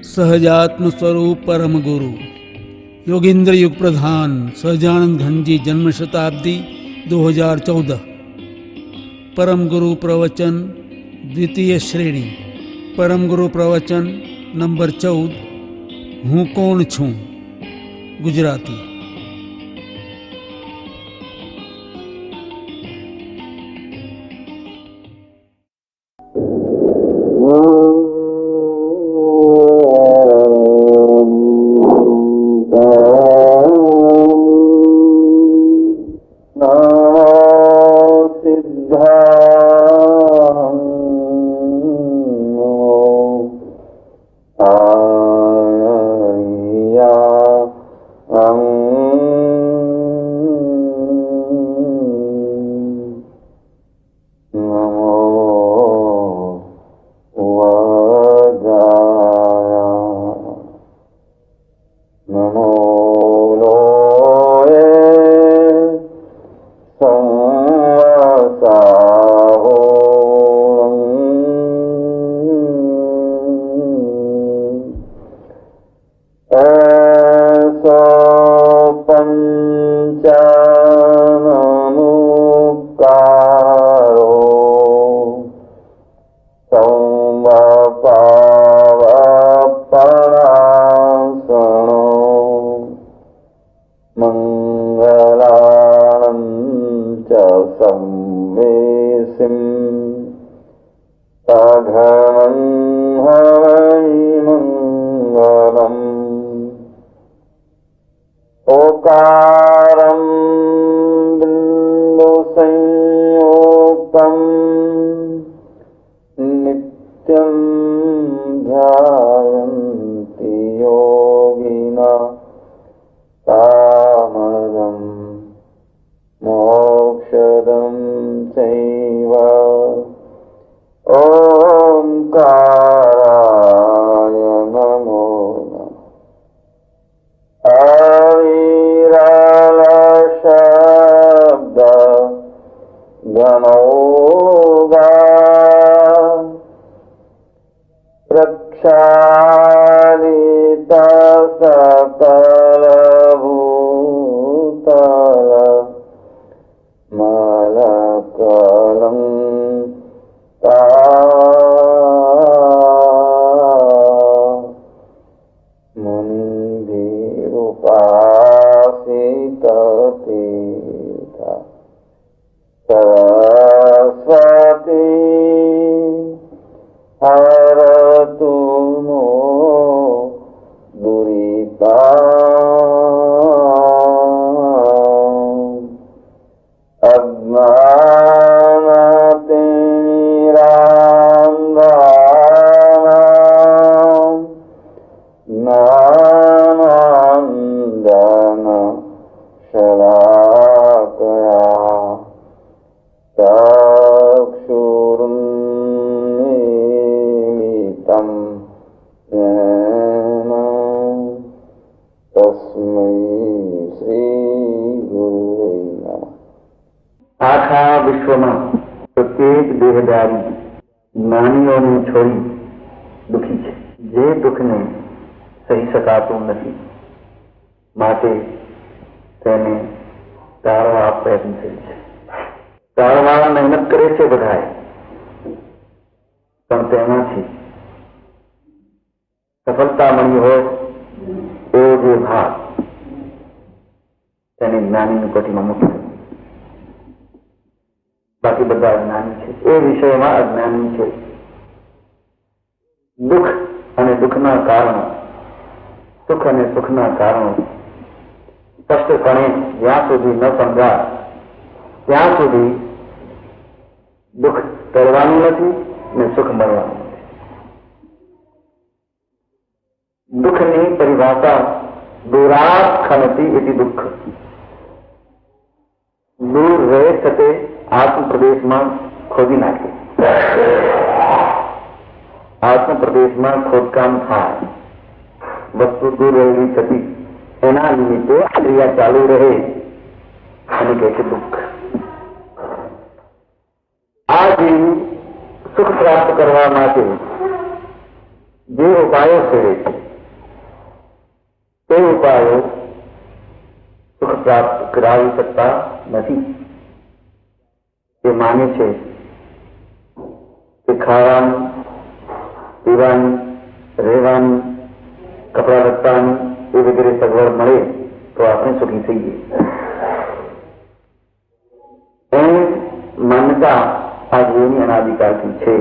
सहजात्म स्वरूप परम गुरु योगेंद्र युग प्रधान सहजानंद घनजी जन्म शताब्दी 2014। परम गुरु प्रवचन द्वितीय श्रेणी। परम गुरु प्रवचन नंबर 14। हूँ कौन छूं, गुजराती। ओकारं बिंदु संयोगं नित्यं ध्यायन्ति योगिनः कामदं मोक्षदं चैव ओंकाराय नमो नमः। अविरल शब्द गणोगा प्रक्षालित सकल भूतल मलकलं मुनिभिरुपासिततीर्थ सरस्वती हरतु नो दुरिताम् अज्ञानतिमिरान्धानां ज्ञानाञ्जन शलाकया चक्षुरुन्मीलितं येन तस्मै श्रीगुरुवे नमः। આખા વિશ્વમાં પ્રત્યેક દેહદારી જ્ઞાનીઓને છોડી દુઃખી છે, જે દુઃખને સહી શકાતું નથી, માટે તેને ટાળવા પ્રયત્નશીલ છે. ટાળવા મહેનત કરે છે બધાએ, પણ તેમાંથી સફળતા મળી હોય એવો જે ભાગ તેને જ્ઞાનીની કોટીમાં મૂકે. બાકી બધા અજ્ઞાની છે, એ વિષયમાં અજ્ઞાની છે. દુઃખ અને દુઃખના કારણો, સુખ અને સુખના કારણો સ્પષ્ટપણે જ્યાં સુધી ન સમજાય ત્યાં સુધી દુઃખ ટળવાનું નથી ને સુખ મળવાનું નથી. દુઃખની પરિભાષા દૂરાત ખનતી ઇતિ દુઃખ. દૂર રહે છતે આત્મપ્રદેશમાં ખોદી નાખે. આત્મપ્રદેશમાં ખોદકામ થાય, વસ્તુ દૂર રહેલી છતી એના નિમિત્તે ક્રિયા ચાલુ રહે અને કહે છે દુઃખ. આ જીવ સુખ પ્રાપ્ત કરવા માટે જે ઉપાયો સેવે છે તે ઉપાયો સુખ પ્રાપ્ત કરાવી શકતા નથી. તે માને છે કે ખાવાનું, પીવાનું, રહેવાનું, કપડા લત્તાની એ વગેરે સગવડ મળે તો આપણે સુખી થઈએ. એની માન્યતા આ જીવની અનાદિકાળથી છે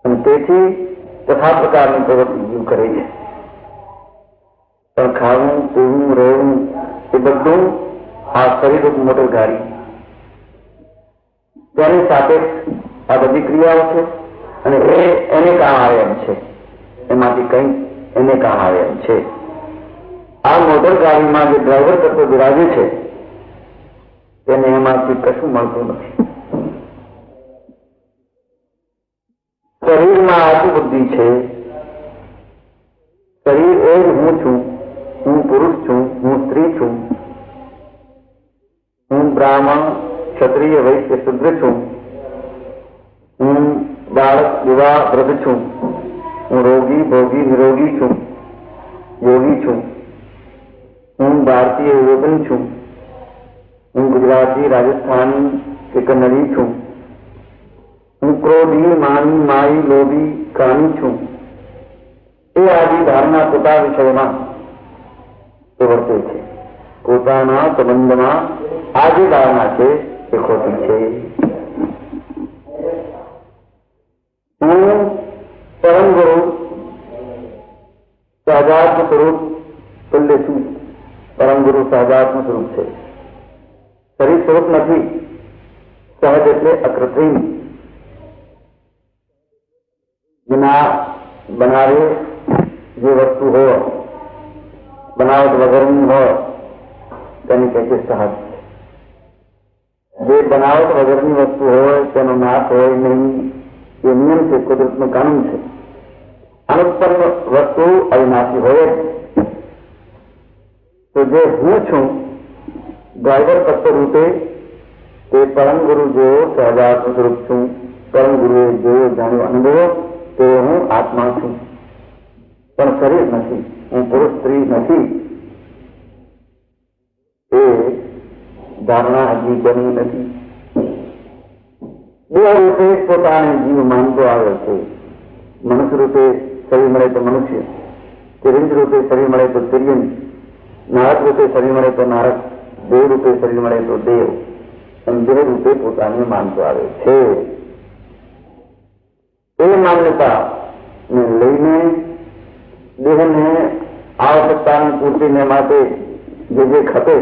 અને તેથી તથા પ્રકારની પ્રવૃત્તિ જીવ કરે છે. પણ ખાવું, પીવું, રહેવું એ બધું આ શરીરરૂપ મોટર ગાડી તેની સાપેક્ષ આ બધી ક્રિયાઓ છે અને એને કામ આવે એમ છે. એમાંથી કંઈ એને કામ આવે એમ છે. આ મોટર ગાડીમાં જે ડ્રાઈવર તત્વ બિરાજે છે તેને એમાંથી કશું મળતું નથી. શરીરમાં આટલી બુદ્ધિ છે. શરીર એ જ હું છું, હું પુરુષ છું, હું સ્ત્રી છું, હું બ્રાહ્મણ, ક્ષત્રિય, વૈશ્ય, શુદ્ર છું, હું બાળક, યુવા, વૃદ્ધ છું, હું રોગી, ભોગી, નિરોગી છું, યોગી છું, હું ભારતીય યુવક છું, હું ગુજરાતી, રાજસ્થાની કે કન્નડી છું, હું ક્રોધી, માની, માઈ, લોભી, કામી છું. એ આદિ ધારણા પોતા વિષયમાં વર્તે છે. પોતાના સંબંધમાં આ જે ધારણા છે એ ખોટી છે. હું પરમ ગુરુ સહજાત્મ સ્વરૂપ તુલ્ય છું. પરમ ગુરુ સહજાત્મ સ્વરૂપ છે, શરીર સ્વરૂપ નથી. સહજ એટલે અકૃત્રિમ, વિના બનાવે જે વસ્તુ હોય, બનાવટ વગરની હોય તેને કહે છે સહજ. જે બનાવટ વગરની વસ્તુ હોય તેનો નાશ હોય નહીં એ નિયમ છે, કુદરતનું કાનૂન છે. અનુત્પન્ન વસ્તુ અવિનાશી હોય તો જે હું છું ડ્રાઈવર તત્વ રૂપે તે પરમ ગુરુ જેવો સહજાત્મ સ્વરૂપ છું. પરમ ગુરુએ જેવો જાણ્યો અનુભવ તે હું આત્મા છું, પણ શરીર નથી. હું પુરુષ સ્ત્રી નથી એ ધારણા હજી બની નથી. બે રૂપે પોતાને જીવ માનતો આવે છે. મનુષ્ય રૂપે શરીર મળે તો મનુષ્ય, તિર્યંજ રૂપે શરીર મળે તો તિર્યંજ, નારક રૂપે શરીર મળે તો નારક, દેવ રૂપે શરીર મળે તો દેવ, એમ દેહ રૂપે પોતાને માનતો આવે છે. એ માન્યતાને લઈને દેહને આવશ્યકતાની પૂર્તિને માટે જે જે ખપે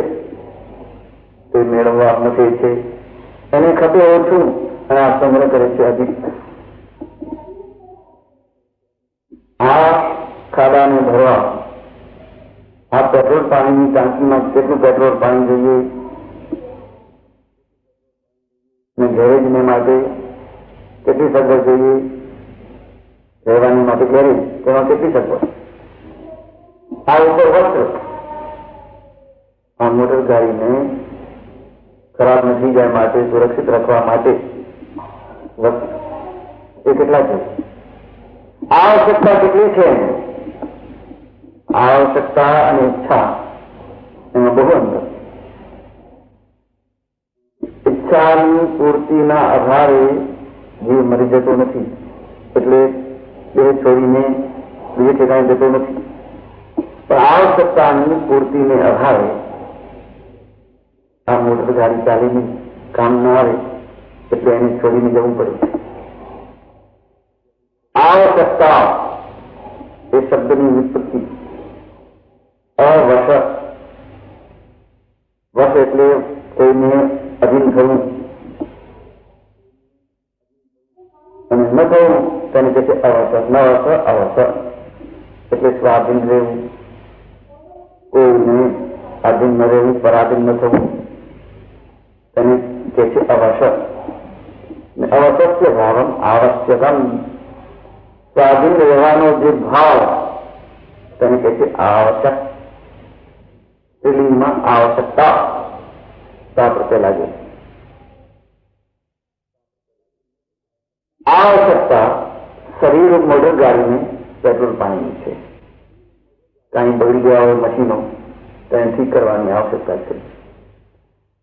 તે મેળવવા મથે છે. એને ખપે ઓછું અને આ સંગ્રહ કરે છે અધિક. આ ખાડાને ભરવા આ પેટ્રોલ પાણીની ટાંકીમાં કેટલું પેટ્રોલ પાણી જોઈએ ને ગેરેજને માટે કેટલી સગવડ જોઈએ, રહેવાની માટે ગેરેજ તેમાં કેટલી સગવડ, આ ઉપર વસ્ત્ર. આ મોટર ગાડીને ખરાબ ન થઈ જાય માટે, સુરક્ષિત રાખવા માટે વસ્ત્ર એ કેટલા છે? આવશ્યકતા કેટલી છે? આવશ્યકતા અને ઈચ્છા એમાં બહુ અંતર. ઈચ્છાની પૂર્તિના અભાવે જીવ મરી જતો નથી, એટલે દેહ છોડીને બીજે ઠેકાણે જતો નથી. પણ આવશ્યકતાની પૂર્તિને અભાવે આ મોટર ગાડી ચાલીને કામ ન આવે એટલે એને છોડીને જવું પડે. આવશ્યકતા એ શબ્દની વ્યુત્પત્તિ અવશ. વશ એટલે કોઈને અધીન થવું અને ન થવું તેને કહે છે અવસર. ન અવસર અવસર એટલે સ્વાધીન રહેવું, કોઈને આધીન ન રહેવું, પરાધીન ન થવું તેને કહે છે અવસર. અવસત્ય ભાવમ આવશ્યકમ, સ્વાધીન રહેવાનો જે ભાવ તેને કહે છે આવશ્યક. સ્ત્રીલિંગમાં આવશ્યકતા પ્રત્યે લાગે. આવશ્યકતા શરીર મોટર ગાડીને પેટ્રોલ પાણી છે. કાંઈ બગડી ગયા હોય મશીનો તો એને ઠીક કરવાની આવશ્યકતા છે.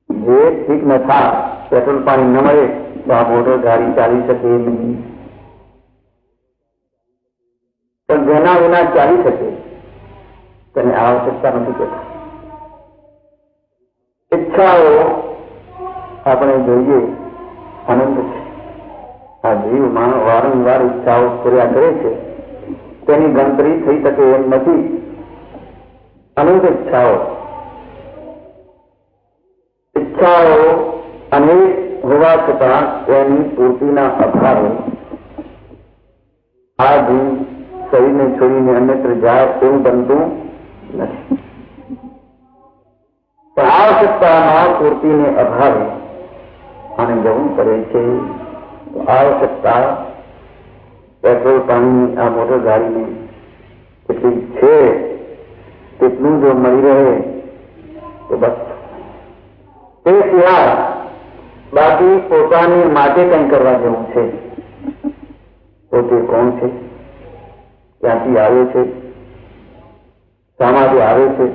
જે ઠીક ન થાય, પેટ્રોલ પાણી ન મળે તો આ મોટર ગાડી ચાલી શકે નહીં. પણ જેના વિના ચાલી શકે તેને આવશ્યકતા નથી કહેતા. ઈચ્છાઓ આપણે જોઈએ આનંદ છે. આ જીવમાં વારંવાર ઈચ્છાઓ પૂર્યા કરે છે, તેની ગણતરી થઈ શકે એમ નથી. અનેક ઈચ્છાઓ અનેક હોવા છતાં એની પૂર્તિના અભાવે આ જીવ શરીરને છોડીને અન્યત્ર જાય એવું બનતું નથી. પણ આવશ્યકતાના પૂર્તિને અભાવે આને જવું પડે છે. આવશ્યકતા પેટ્રોલ પાણીની આ મોટર ગાડીને કેટલી છે તેટલું જો મળી રહે તો બસ. તે સિવાય બાકી પોતાને માટે કંઈ કરવા જેવું છે. પોતે કોણ છે, ક્યાંથી આવે છે, શામાંથી આવે છે,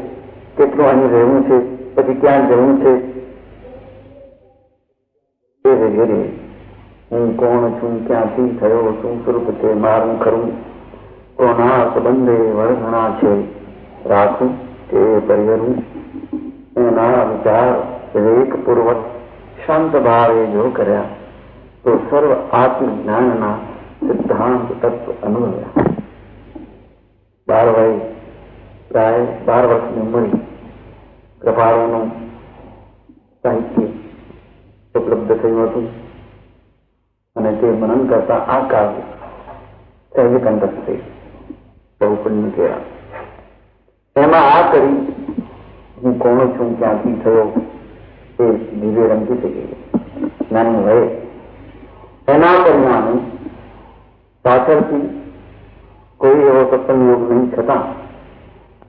કેટલું અહીં રહેવું છે, પછી ક્યાં જવું છે, એ વગેરે. હું કોણ છું, ક્યાંથી થયો, શું સ્વરૂપ છે મારું ખરું, કોના સંબંધે વળઘણા છે, રાખું કે પરિહરું, એના વિચાર વિવેકપૂર્વક શાંત ભાવે જો કર્યા તો સર્વ આત્મજ્ઞાનના સિદ્ધાંત તત્વ અનુભવ્યા. 12 વય પ્રાય 12 વર્ષની ઉંમરે કૃપાળુનું સાહિત્ય ઉપલબ્ધ થયું હતું અને તે મનન કરતા આ કાવ્ય સહેજ કંઠસ્થ થઈ બહુ પુણ્ય કહેવાય. એમાં આ કરી હું કોણ છું, ક્યાંથી થયો એ દિવ્ય રંગી થઈ ગઈ નાની વયે. એના પરિણામે પાછળથી કોઈ એવો સત્સંગ યોગ નહીં છતાં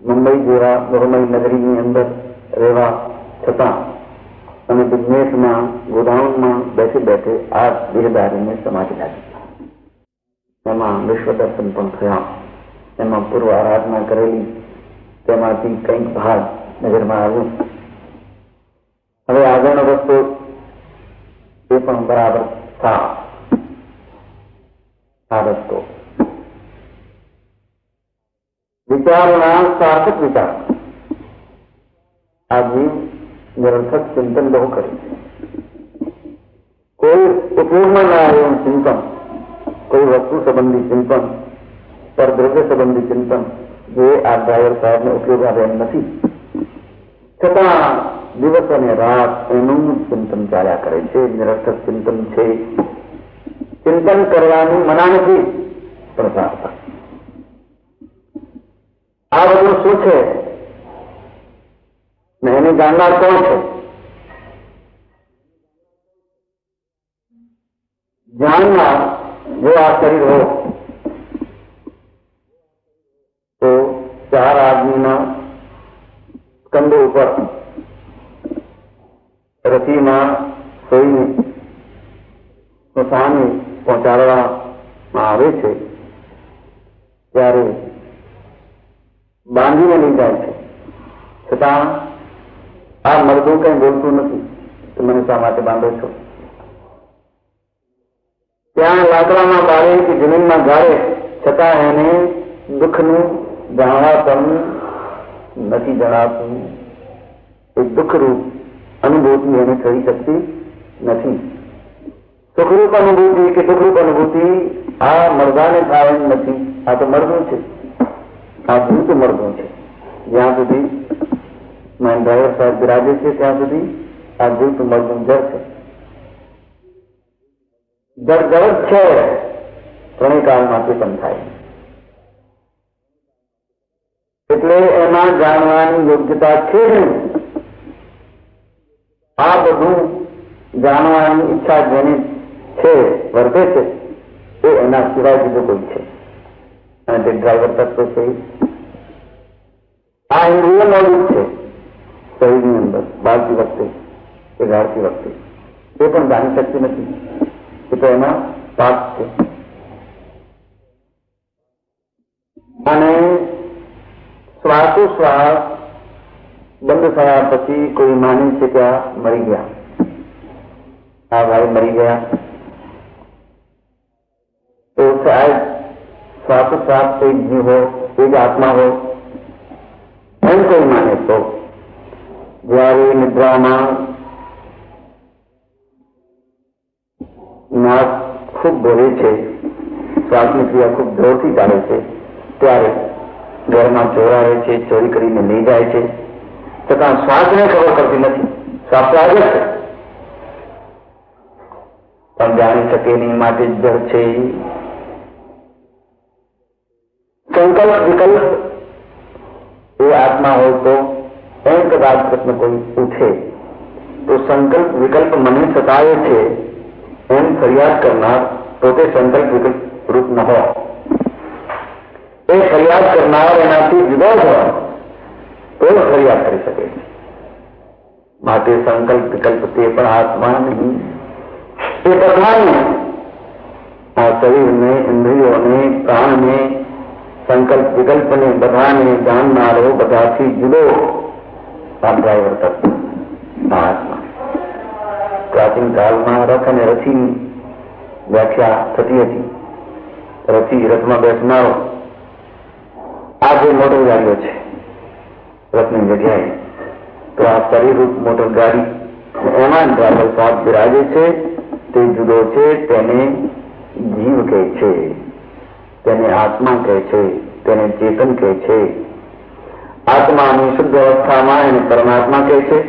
મુંબઈ જેવા બહુમય નગરીની અંદર રહેવા છતાં અને બિઝનેસમાં ગોડાઉનમાં બેઠે બેઠે આ દેહદારીને સમાજ લાગી. એમાં વિશ્વ દર્શન પણ થયા. એમાં પૂર્વ આરાધના કરેલી તેમાંથી કંઈક ભાગ નજરમાં આવ્યું. હવે આગળનો રસ્તો એ પણ બરાબર થા. આ રસ્તો વિચારોના સાર્થક વિચાર. આ જીવ નિરર્થક ચિંતન બહુ કરે છે. કોઈ ઉપયોગમાં ના આવે એવું ચિંતન, કોઈ વસ્તુ સંબંધી ચિંતન, પરદ્રવ્ય સંબંધી ચિંતન જે આ ડ્રાઈવર સાહેબને ઉપયોગ આવે એમ નથી. છતાં દિવસ અને રાત એનું ચિંતન ચાલ્યા કરે છે. નિરર્થક ચિંતન છે. ચિંતન કરવાની મના નથી, પણ સાર્થક. આ બધું શું છે ને એને જાણનાર કોણ છે? જાણનાર જો આ શરીર હો તો 4 આદમીના કંડો ઉપર રથીમાં સોઈને સ્મશાને પહોંચાડવામાં આવે છે ત્યારે બાંધીને લઈ જાય છે. છતાં આ મરદું કંઈ બોલતું નથી કે મને શા માટે બાંધો છો. ત્યાં લાકડામાં બાળે કે જમીનમાં ગાળે છતાં એને દુઃખનું જાણવા પણ નથી જણાતું. એ દુઃખરૂપ અનુભૂતિ એને થઈ શકતી નથી. સુખરૂપ અનુભૂતિ કે દુઃખરૂપ અનુભૂતિ આ મરદાને થાય એમ નથી. આ તો મરદું છે. આ ભૂત મરદું છે. જ્યાં સુધી માન ડ્રાઈવર સાહેબ બિરાજે છે ત્યાં સુધી આ ભૂત મરદું જળ છે. જળ જળ છે. ત્રણેય કાળમાંથી પણ થાય. એટલે એમાં જાણવાની યોગ્યતા છે નહીં. આ બધું જાણવાની ઈચ્છા જેની છે, વર્તે છે, એ એના સિવાય બીજું કોઈ છે. અને તે ડ્રાઈવર તત્વ છે. આ ઇન્દ્રિય મોડું છે શરીરની અંદર બાળતી વખતે કે ગાળતી વખતે. એ પણ જાણી શકતી નથી. એ તો એમાં પાપ છે. અને શ્વાસોશ્વાસ બંધ થયા પછી કોઈ માને છે કે આ મરી ગયા, આ ભાઈ મરી ગયા, તો શાયદ શ્વાસોશ્વાસ કોઈ જીવ हो, કોઈ આત્મા हो, એમ કોઈ માને તો જ્યારે નિદ્રામાં નાક ખૂબ બોલે છે, શ્વાસની ક્રિયા ખૂબ જોરથી ચાલે છે, ત્યારે ઘરમાં ચોર આવે છે, ચોરી કરીને લઈ જાય છે, છતાં શ્વાસને ખબર પડતી નથી, શ્વાસ લાગે છે પણ જાણી શકે નહીં, માટે જડ છે. સંકલ્પ વિકલ્પ એ આત્મા હોય તો એમ કદાચ પ્રશ્ન કોઈ પૂછે તો સંકલ્પ વિકલ્પ મને સતાવે છે એમ ફરિયાદ કરનાર પોતે સંકલ્પ વિકલ્પ રૂપ ન હોય, એ ફરિયાદ કરનાર એનાથી જુદો જ હોય તો ફરિયાદ કરી શકે છે. માટે સંકલ્પ વિકલ્પ તે પણ આત્મા નહીં, એ બધાને, આ શરીરને, ઇન્દ્રિયોને, પ્રાણને, સંકલ્પ વિકલ્પને બધાને જાણનારો, બધાથી જુદો આ ડ્રાઈવર તત્વ આત્મા. પ્રાચીન કાળમાં રથ અને રથીની વ્યાખ્યા થતી હતી. રથી રથમાં બેસનારો, આ જે મોટર ગાડીઓ છે રથની જગ્યાએ, તો આ શરીરરૂપ મોટર ગાડી એમાં ડ્રાઈવર સાથ બિરાજે છે, તે જુદો છે, તેને જીવ કહે છે, તેને આત્મા કહે છે, તેને ચેતન કહે છે. આત્માની શુદ્ધ અવસ્થામાં એને પરમાત્મા કહે છે,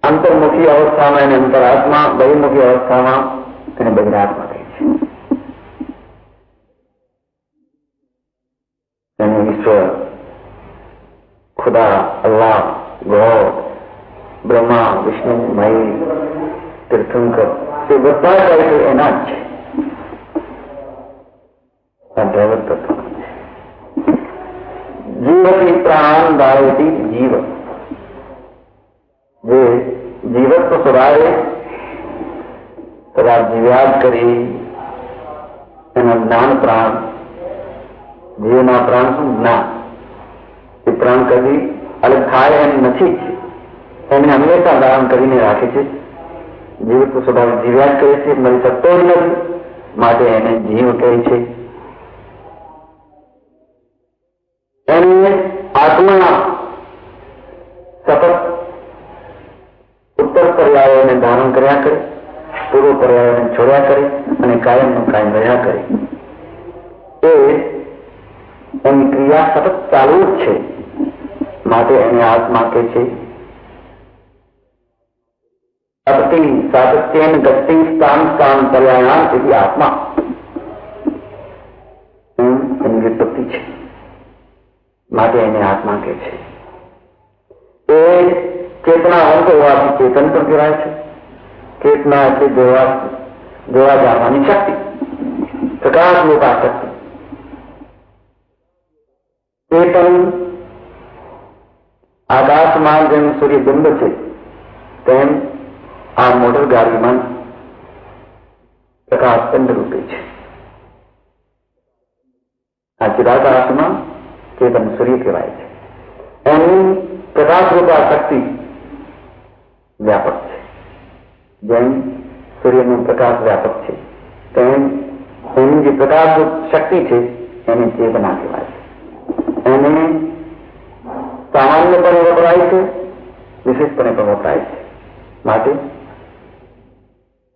અંતર્મુખી અવસ્થામાં એને અંતરાત્મા, બહિર્મુખી અવસ્થામાં એને બહિરાત્મા કહે છે. એને ઈશ્વર, ખુદા, અલ્લાહ, ગોડ, બ્રહ્મા, વિષ્ણુ, મહી, તીર્થંકર, તે બધા કહે છે એના જ છે. ડ્રાઈવર તત્વ જીવથી પ્રાણ દાયતી જીવ, જે જીવત્વ સ્વભાવે કદાચ જીવ્યાદ કરી એના જ્ઞાન પ્રાણ, જીવના પ્રાણ શું જ્ઞાન, એ પ્રાણ કદી અલગ થાય એમ નથી જ, એને હંમેશા ધારણ કરીને રાખે છે. જીવત્વ સ્વભાવે જીવ્યાદ કરે છે, મળી શકતો જ નથી, માટે એને જીવ કહે છે. એને આત્મા સતત ઉત્તર પર્યાયોને ધારણ કર્યા કરે, પૂર્વ પર્યાયોને છોડ્યા કરે અને કાયમનું કાયમ રહ્યા કરે. એ એની ક્રિયા સતત ચાલુ જ છે, માટે એને આત્મા કહે છે. અતિ સાતત્યેન ગતિ સ્થાન સ્થાન પર્યાયામ એવી આત્મા એની વિપત્તિ છે, માટે એને આત્મા કહે છે. એ ચેતનાવંત હોવાથી ચેતન પણ કહેવાય છે. ચેતના એટલે જોવા જાણવાની શક્તિ, પ્રકાશરૂપ આ શક્તિ. એ પણ આકાશમાં જેમ સૂર્યબિંબ છે તેમ આ મોટર ગાડીમાં પ્રકાશ ચંદ્ર રૂપે છે. આ ચિદાકાશમાં ચેતન સૂર્ય કહેવાય છે. એની પ્રકાશરૂપ આ શક્તિ વ્યાપક છે. જેમ સૂર્યનો પ્રકાશ વ્યાપક છે તેમ એની જે પ્રકાશરૂપ શક્તિ છે એને ચેતના કહેવાય છે. એને સામાન્યપણે વપરાય છે, વિશેષપણે પણ વપરાય છે. માટે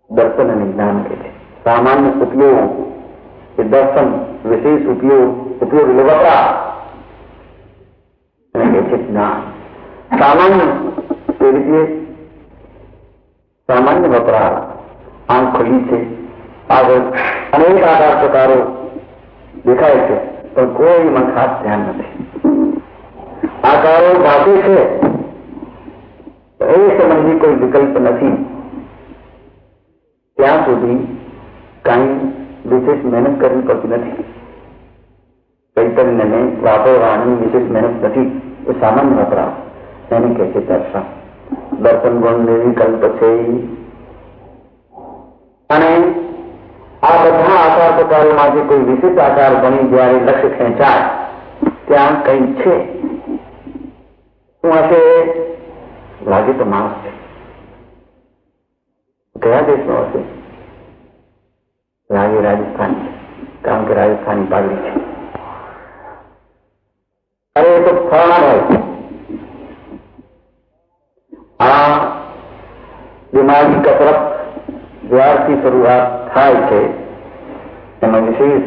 દર્શન અને જ્ઞાન કહે છે. સામાન્ય ઉપયોગ એ દર્શન, વિશેષ ઉપયોગ એટલે વપરાશ એને કહે છે જ્ઞાન. સામાન્ય તે રીતે સામાન્ય વપરાશ, આંખ ખુલ્લી છે, આગળ અનેક આકાર પ્રકારો દેખાય છે પણ કોઈમાં ખાસ ધ્યાન નથી. આકારો ભાષે છે એ સંબંધી કોઈ વિકલ્પ નથી, ત્યાં સુધી કાંઈ વિશેષ મહેનત કરવી પડતી નથી. ચૈતન્યને વાપરવાની વિશેષ મહેનત નથી. એ સામાન્ય વપરાશ એને કહે છે દર્શન. દર્શન ગુણ નિર્વિકલ્પ છે અને આ બધા આકાર પ્રકારોમાંથી કોઈ વિશિષ્ટ આકાર બની જ્યારે લક્ષ્ય ખેંચાય ત્યાં કંઈ છે. શું હશે? લાગે તો માણસ છે. કયા દેશનો હશે? લાગે રાજસ્થાન છે, કારણ કે રાજસ્થાની પાઘડી છે. અરે એ તો ફળના હોય. આ દિમાગી કસરત જ્યારથી શરૂઆત થાય છે એમાં વિશેષ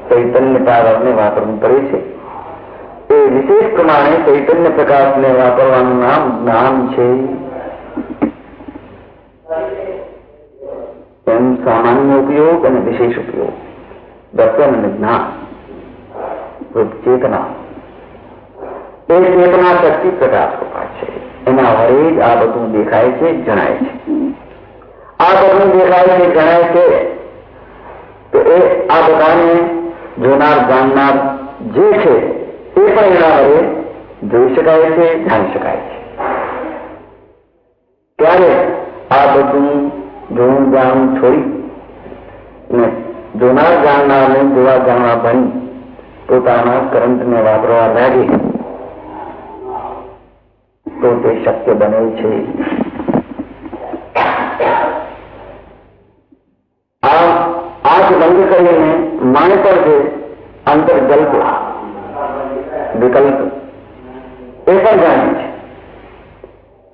ચૈતન્ય પાવરને વાપરવું પડે છે. એ વિશેષ પ્રમાણે ચૈતન્ય પ્રકાશને વાપરવાનું નામ જ્ઞાન છે. એમ સામાન્ય ઉપયોગ અને વિશેષ ઉપયોગ, દર્શન અને જ્ઞાન, ચેતના. એ ચેતના શક્તિ પ્રકાશ રૂપા છે. એના વડે જ આ બધું દેખાય છે, જણાય છે. આ બધું દેખાય છે, જણાય છે તો એ આ બધાને જોનાર જાણનાર જે છે એ પણ એના વડે જોઈ શકાય છે, જાણી શકાય છે. ત્યારે આ બધું જોવું જાણવું છોડી ને જોનાર જાણનારને જોવા જાણવા બની પોતાના કરંટને વાપરવા લાગે તો તે શક્ય બને છે. આંખ બંધ કરીને મન પર જે અંતર્ગલ્પ વિકલ્પ એ પણ જાણે છે.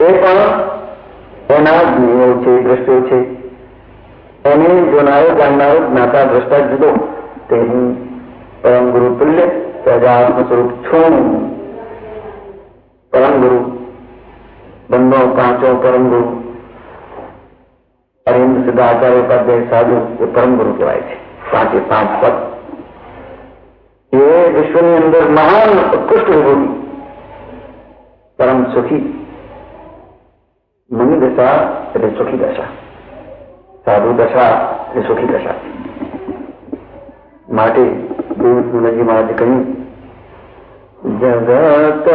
એ પણ એના જ્ઞેયો છે, દ્રષ્ટિઓ છે. એને જોનારો જાણનારો જ્ઞાતા દ્રષ્ટા જુદો. તે હું પરમ ગુરુ તુલ્ય સહજાત્મ સ્વરૂપ છું. પરમ ગુરુ બંધો પાંચો પરમ ગુરુ અરવિંદ સિદ્ધાચાર્ય ઉપાધ્યાય સાધુ એ પરમ ગુરુ કહેવાય છે. પાંચે પાંચ પદ એ વિશ્વની અંદર મહાન ઉત્કૃષ્ટ વિભૂતિ. પરમ સુખી મુનિ દશા એટલે સુખી દશા, સાધુ દશા એટલે સુખી દશા. માટે ગુરુજી મહારાજે કહ્યું જગત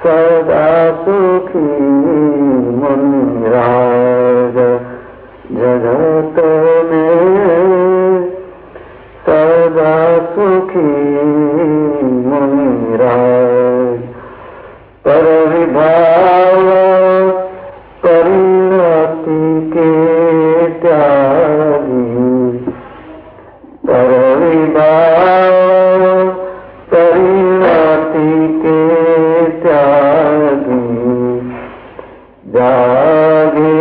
સદા સુખી મુનિરાજ, જગત સદા સુખી મુનિરાજ. પર વિભાવ પરિણતિ કે ત્યાગી, પર વિભાવ પરિણતિ કે ત્યાગી, જાગે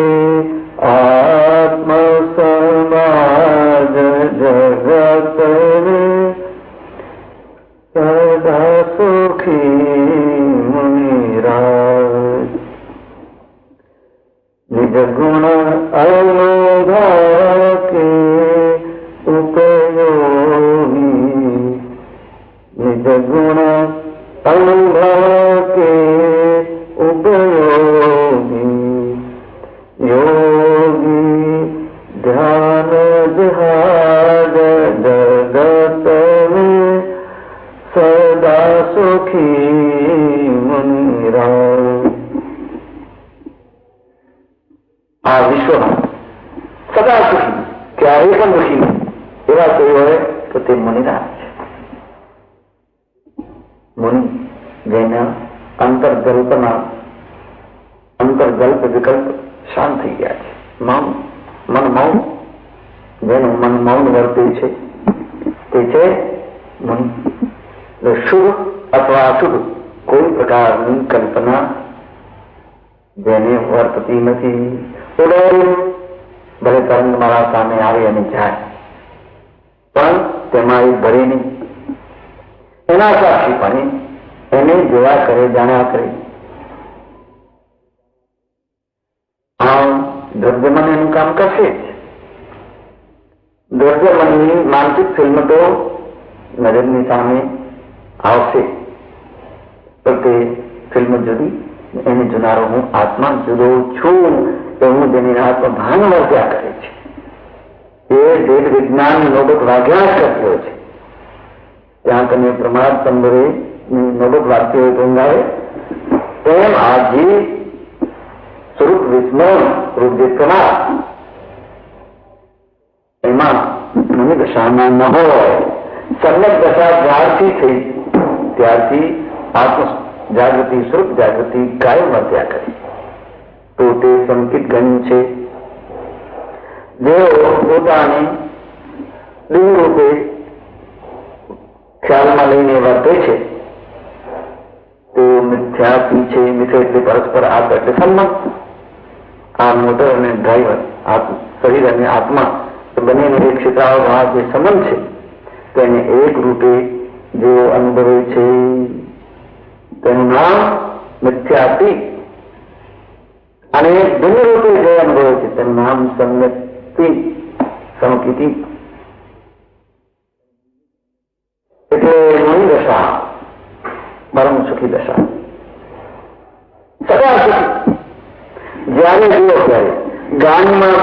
આત્મ સમાજ જગત સદા સુખી મુનિરાજ. નિજ ગુણ અનુભવ કે ઉપયોગી, નિજ ગુણ અનુભવ કે ઉપયોગી, યોગી ધ્યાન જહાજ જગત સદા સુખી મુનિરાજ. આ વિશ્વમાં સદા સુખી, ક્યારેય પણ દુઃખી એવા કોઈ હોય તો તે મુનિરાજ છે. મુનિ જેના અંતર્ગલ્પ વિકલ્પ શાંત થઈ ગયા છે. મન મૌન, જેનું મન મૌન વર્તે છે તે છે મુનિ. શુભ અથવા અશુભ કોઈ પ્રકારની કલ્પના જેને વર્તતી નથી. ઉડેલું ભલે તરંગ મારા સામે આવે અને જાય પણ તેમાં એ ભરે નહીં. એના સાક્ષીપણે એને જોયા કરે, જાણ્યા કરે. આમ દ્રવ્યમન એનું કામ કરશે જ. દ્રવ્યમનની માનસિક ફિલ્મ તો નજરની સામે આવશે પણ તે ફિલ્મ જુદી, એને જોનારો હું આત્મા જુદો છું એવું જેની આત્મભાન વર્ત્યા કરે છે. એ વેદ વિજ્ઞાન નોબત વાગ્યા જ કરતો છે. ત્યાં તમે પ્રમાદ તંબરે નોબત વાગતી હોય તો ગાવે એમ આ જીવ સ્વરૂપ વિસ્મરણ રૂપ જે પ્રમાદ દશામાં મુનિ દશામાં ન હોય, સમ્યક દશા જ્યારથી થઈ ત્યારથી આત્મ જાગૃતિ, સ્વરૂપ જાગૃતિ કાયમ વર્ત્યા કરે તો તે સંકિત ગણ્યું છે. જેઓ પોતાને દિવ્ય રૂપે ખ્યાલમાં લઈને વર્તે છે તે મિથ્યાથી છે. મિથ્યા એટલે પરસ્પર આપ એટલે સંમત. આ મોટર અને ડ્રાઈવર, શરીર અને આત્મા બંનેને એક ક્ષેત્રાવભાવ જે સંબંધ છે તેને એક રૂપે જેઓ અનુભવે છે તેનું નામ મિથ્યાતિ, અને ભિન્ન રૂપે જે અનુભવે છે તેનું નામ સંયતિ, સમકિતિ. એટલે મુનિ દશા પરમ સુખી દશા, સદા સુખી. જ્યારે જુઓ ત્યારે ગાનમાં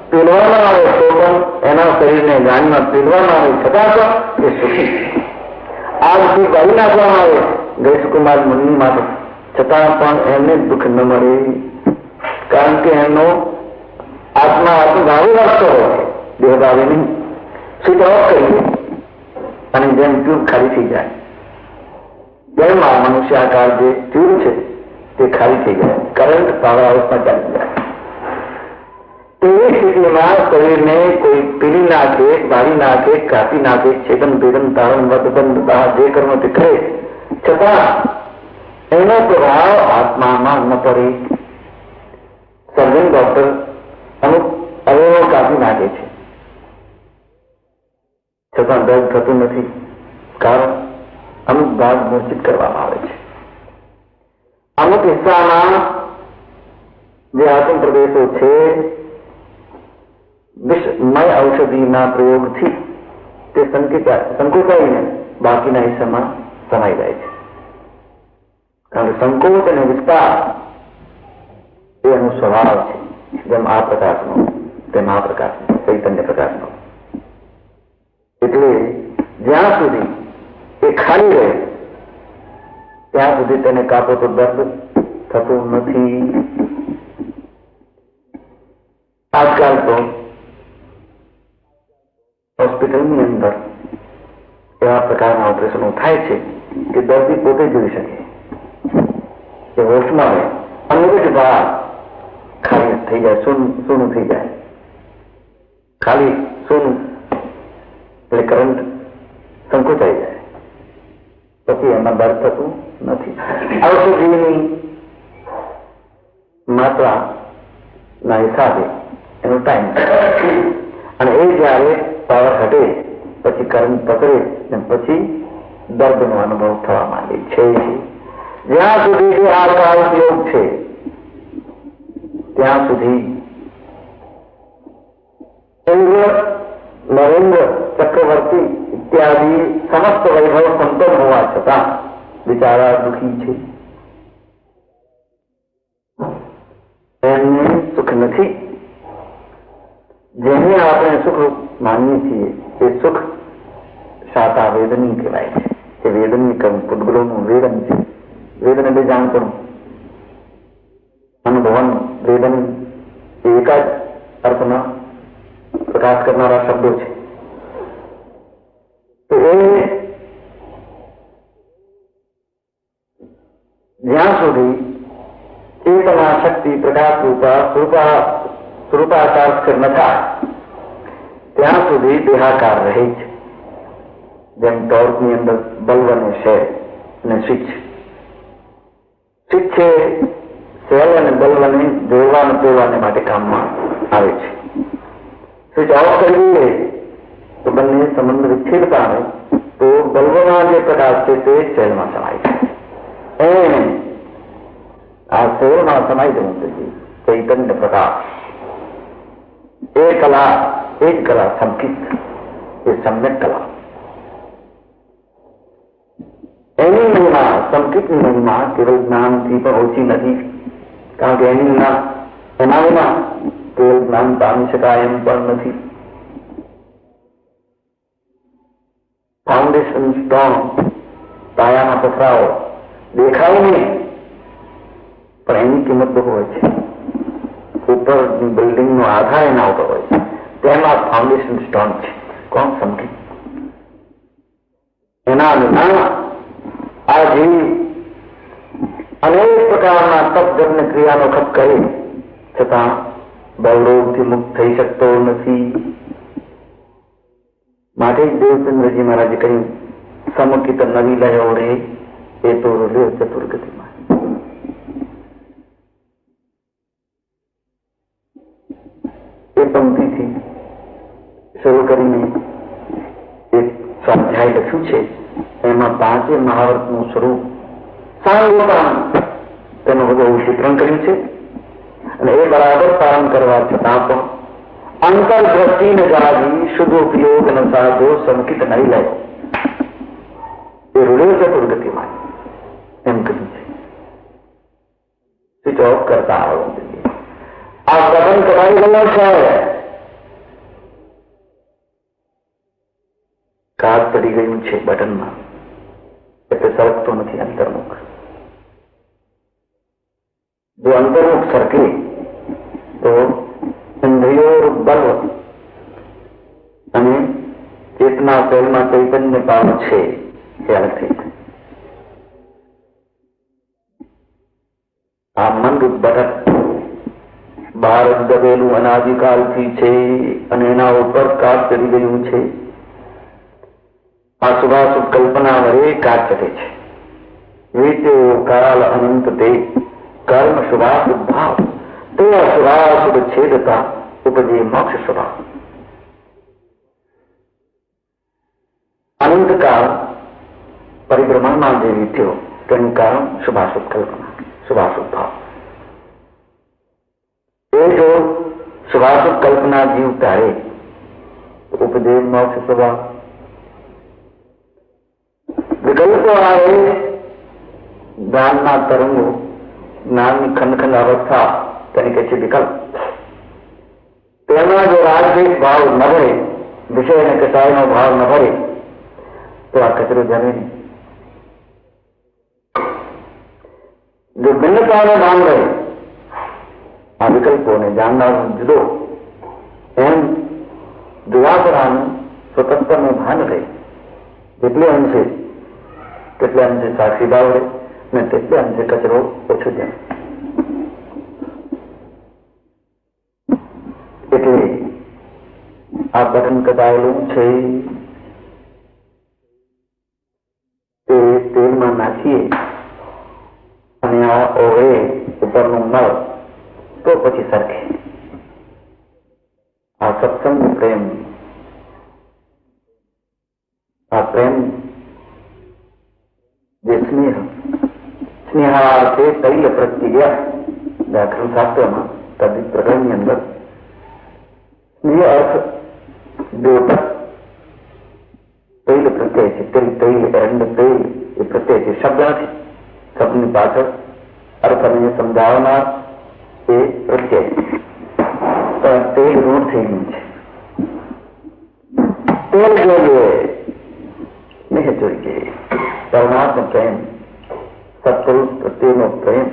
પીલવામાં આવે તો પણ એના શરીરને ગાનમાં પીલવામાં આવે છતાં પણ એ સુખી. આગથી બાળી નાખવામાં આવે ગૈસકુમાર મુનિ માટે છતાં પણ એમને દુઃખ ન મળે, કારણ કે એમનો આત્મા આત્મભાવે રાખતો હોય, દેહભાવે નહીં. સ્વિચ ઓફ કરી અને જેમ ટ્યુબ ખાલી થઈ જાય તેમ આ મનુષ્યાકાર જે ટ્યુબ છે તે ખાલી થઈ જાય, કરંટ પાવર હાઉસમાં ચાલી જાય. તેવી સ્થિતિમાં શરીરને કોઈ પીલી નાખે, બાળી નાખે, કાપી નાખે, છેદન ભેદન તારણ વધબંધ જે કર્મ તે કરે છતાં એનો પ્રભાવ આત્મામાં ન પડે. સર્જન ડોક્ટર અમુક અવયવો કાપી નાખે છે છતાં દર્દ થતું નથી, કારણ અમુક ભાગ મૂર્છિત કરવામાં આવે છે. અમુક હિસ્સામાં જે આત્મ પ્રદેશો છે વિષમય ઔષધિના પ્રયોગથી તે સંકોચાઈને બાકીના હિસ્સામાં સમાઈ જાય છે. કારણ કે સંકોચ અને વિસ્તાર એ એનો સ્વભાવ છે. જેમ આ પ્રકાશનો તેમ આ પ્રકાશનો, ચૈતન્ય પ્રકાશનો. એટલે જ્યાં સુધી એ ખાલી રહે ત્યાં સુધી તેને કાપો તો દર્દ થતું નથી. આજકાલ તો હોસ્પિટલની અંદર એવા પ્રકારના ઓપરેશનો થાય છે કે દર્દી પોતે જોઈ શકે કે હોશમાં રહે અને જ ભાગ ખાલી થઈ જાય, સૂનું થઈ જાય. ખાલી સૂનું એટલે કરંટ સંકોચાઈ જાય, પછી એમાં દર્દ થતું નથી. ઔષધિની માત્રા ના હિસાબે એનો ટાઈમ અને એ જયારે પાવર હટે પછી કરંટ પકડે ને પછી દર્દનો અનુભવ થવા માંડે છે. જ્યાં સુધી આ કાળ યોગ છે ત્યાં સુધી ઇન્દ્ર, નરેન્દ્ર, ચક્રવર્તી ઇત્યાદિ સમસ્ત વૈભવ સંપન્ન હોવા છતાં બિચારા દુઃખી છે. એમને સુખ નથી. જેને આપણે સુખ માનીએ છીએ એ સુખ શાતા વેદની કહેવાય છે. એ વેદનની પૂતગલોનું વેદન છે. વેદન એટલે જાણપણું, અનુભવન. વેદન એ એક જ અર્થમાં પ્રકાશ કરનારા શબ્દો છે. તો એ જ્યાં સુધી ચેતના શક્તિ પ્રકાશ સ્વરૂપાકાર સ્થિર ન થાય ત્યાં સુધી દેહાકાર રહે છે. જેમ ટોર્ચની અંદર બલ્બ અને શેલ અને સ્વિચ છે. સેલ અને બલ્બને જોડવાને તોડવાને માટે કામમાં આવે છે. સ્વિચ ઓફ કરી દઈએ તો બંને સંબંધ વિચ્છેદ પામે તો બલ્બમાં જે પ્રકાશ છે તે સેલમાં સમાય છે. એમ આ સેલમાં સમાઈ જવું જોઈએ ચૈતન્ય પ્રકાશ. એ કલા, એ જ કલા સંકિત, એ સમ્યક કલા. એની મહિમા, સંકિતની મહિમા કેવલ જ્ઞાનથી પણ ઓછી નથી. કારણ કે એની એના વિના કેવલ જ્ઞાન પામી શકાય એમ પણ નથી. ફાઉન્ડેશન સ્ટ્રોંગ, પાયાના પથરાઓ દેખાય નહીં પણ એની કિંમત બહુ હોય છે. ઉપરની બિલ્ડિંગનો આધાર એના ઉપર હોય છે. તેમાં ફાઉન્ડેશન સ્ટોન છે. કોણ સમજે? એના વિના આ જીવ અનેક પ્રકારના તપ જપને ક્રિયાનો ખપ કરે છતાં બહુરોગથી મુક્ત થઈ શકતો નથી. માટે જ દેવચંદ્રજી મહારાજે કહ્યું, સમકિત નવી લયો રે એ તો રૂલ્યો ચતુર્ગતિમાં. એ પંક્તિથી શરૂ કરીને એક સ્વાધ્યાય લખ્યું છે. એમાં પાંચે મહાવ્રતનું સ્વરૂપ સાંગોપાન તેનું બધું ચિત્રણ કર્યું છે. અને એ બરાબર પાલન કરવા છતાં પણ અંતરદ્રષ્ટિને જાગી શુદ્ધ ઉપયોગ ન સાધો સંકિત નહીં લે એ રૂડે ચતુર્ગતિમાં એમ કહ્યું છે. સ્વિચ ઓફ કરતા આવડવું જોઈએ. આ કદમ કરાઈ ગયો છે. કાચ પડી ગયું છે બટનમાં, એટલે સરકતો નથી અંતર્મુખ. જો અંતર્મુખ સરકે તો ઇન્દ્રિયો બલ અને ચેતના શરીરમાં ચૈતન્ય પામ છે એ અલગ થઈ જાય. આ મનરૂપ બટન બહાર દબેલું અનાદિકાલથી છે અને એના ઉપર કાચ ચડી ગયું છે. આ શુભાશુભ કલ્પના વડે કાચ ચડે છે. વેચો કાલ અનંત તે કર્મ શુભાશુભ ભાવ તે અશુભાશુભ છેદતા ઉપજે મોક્ષ સ્વભાવ. અનંતકાળ પરિભ્રમણમાં જે વીત્યો તેનું કારણ શુભાશુભ કલ્પના, શુભાશુભ ભાવ. એ જો શુભાશુભ કલ્પના જીવ તારે ઉપજે મોક્ષ સ્વભાવ. વિકલ્પો આવે, જ્ઞાનના તરંગો, જ્ઞાનની ખંડ અવસ્થા તેને કહે છે વિકલ્પ. તેમાં જો રાજદ્વેષ ભાવ ન ભરે, વિષય અને કસાયનો ભાવ ન ભરે તો આ કચરો જમે નહીં. જો ભિન્નતાનો ભાવ રહે, આ વિકલ્પોને જાણનારનો જુદો એમ જુદાપરાનું સ્વતંત્રનું ભાન રહે, જેટલે અંશે તેટલે અંશે સાક્ષી ભાવ રહે ને તેટલે અંશે કચરો ઓછો જાય. એટલે આ બટન કદાયેલું છે તે તેલમાં નાખીએ અને આ ઓળે ઉપરનું નળ તો પછી સરખે. આ સત્સંગ પ્રેમ, આ પ્રેમ જે સ્નેહ, સ્નેહાર્થે તૈલ પ્રત્યય વ્યાકરણ શાસ્ત્રમાં તદ્દિત પ્રકરણની અંદર સ્નેહ અર્થ દ્યોતક તૈલ પ્રત્યય છે. તૈલ એરંડ તૈલ એ પ્રત્યય છે, શબ્દ નથી. શબ્દની પાછળ અર્થને સમજાવનાર એ પ્રત્યય. પણ તેલ રૂઢ થઈ ગયું છે. તેલ જોઈએ નહીં જોઈએ. પરમાત્મા પ્રેમ, સત્પુરુષ પ્રત્યેનો પ્રેમ,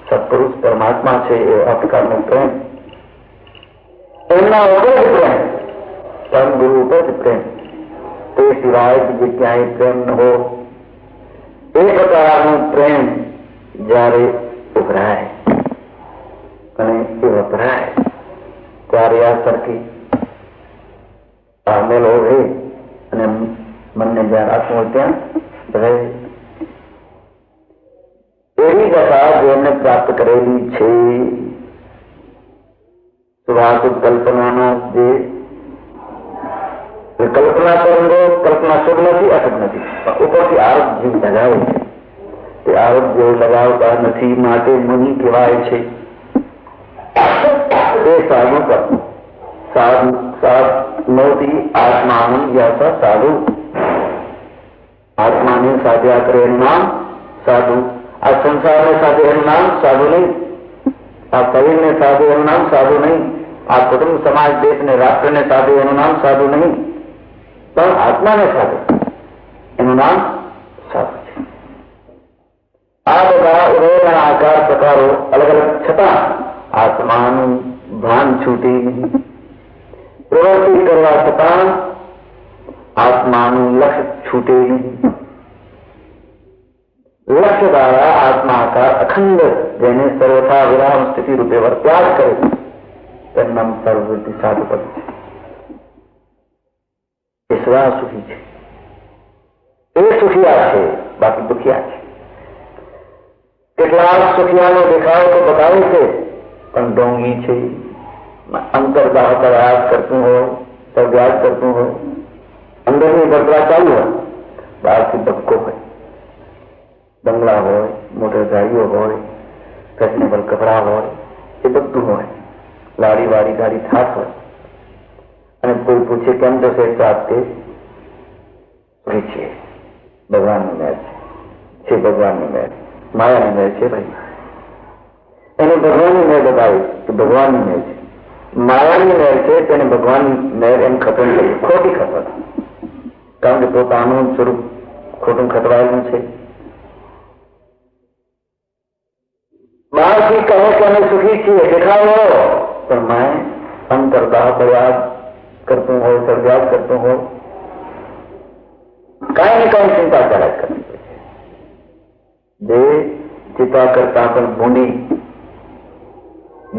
સત્પુરુષ પરમાત્મા છે એ અપકારનો પ્રેમ, એમના ઉપર જ પ્રેમ, પરમ ગુરુ ઉપર જ પ્રેમ, તે સિવાય બીજે ક્યાંય પ્રેમ ન હો. એ પ્રકારનો પ્રેમ જ્યારે ઉભરાય અને એ વપરાય ત્યારે આ સરખી પામેલો રહે અને મનને જ્યાં રાખવું હોય ત્યાં રહે. એવી દશા જેમને પ્રાપ્ત કરેલી છે. શુભાશુભ કલ્પનાના જે કલ્પના તરંગો, કલ્પના શુભ નથી અશુભ નથી, ઉપરથી આરોપ જીવ લગાવે છે. તે આરોપ જેવ લગાવતા નથી, માટે મુનિ કહેવાય છે. તે સાધુ પર સાધનોથી આત્માનું યશ સાધુ. આત્માને સાધ્યા કરે એનું નામ સાધુ. આ સંસારને સાધે એનું નામ સાધુ નહીં. આ શરીરને સાધે એનું નામ સાધુ નહીં. આ કુટુંબ સમાજ દેશને રાષ્ટ્રને સાધે એનું નામ સાધુ નહીં. પણ આત્માને સાધે એનું નામ સાધુ છે. આ બધા ઉદયના આકાર પ્રકારો અલગ અલગ છતાં આત્માનું ભાન છૂટે નહીં. પ્રવૃત્તિ કરવા છતાં આત્માનું લક્ષ્ય છૂટે નહીં. લક્ષ્ય દ્વારા આત્માકાર અખંડ જેને સર્વથા વિરામ સ્થિતિ રૂપે વર્ત્યાગ કરે તેનું નામ સર્વવૃત્તિ સાધુપદ છે. એ સ્વા સુખી છે, એ સુખિયા છે, બાકી દુખિયા છે. કેટલાક સુખિયાનો દેખાવ તો બતાવે છે પણ ઢોંગી છે. અંતરદાહ પ્રયાસ કરતું હોય, પ્રયાસ કરતું હોય, અંદરની બળતરા ચાલુ હોય, બહારથી ધક્કો હોય. બંગલા હોય, મોટર ગાડીઓ હોય, ફેશનેબલ કપડા હોય, એ બધું હોય. લારી વાળી ગાડી થાક હોય અને કોઈ પૂછે કેમ તો છે તે સુખી છે. ભગવાનની મહેર છે, ભગવાનની મહેર, માયાની મહેર છે. ભાઈ એને ભગવાનની મહેર બતાવી કે ભગવાનની મહેર છે. માયાની મહેર છે તેને ભગવાનની મહેર એમ ખતમ કરી, ખોટી ખબર. કારણ કે પોતાનું સ્વરૂપ ખોટું ખતવાયેલું છે. બહારથી કહે કે અમે સુખી છીએ દેખાવો, પણ મેં અંતરદાહ પ્રયાસ કરતું હોય, સર્જાસ કરતું હોય, કાંઈ ને કાંઈ ચિંતા કર્યા કરતી હોય છે. જે ચિંતા કરતા પણ ભૂંડી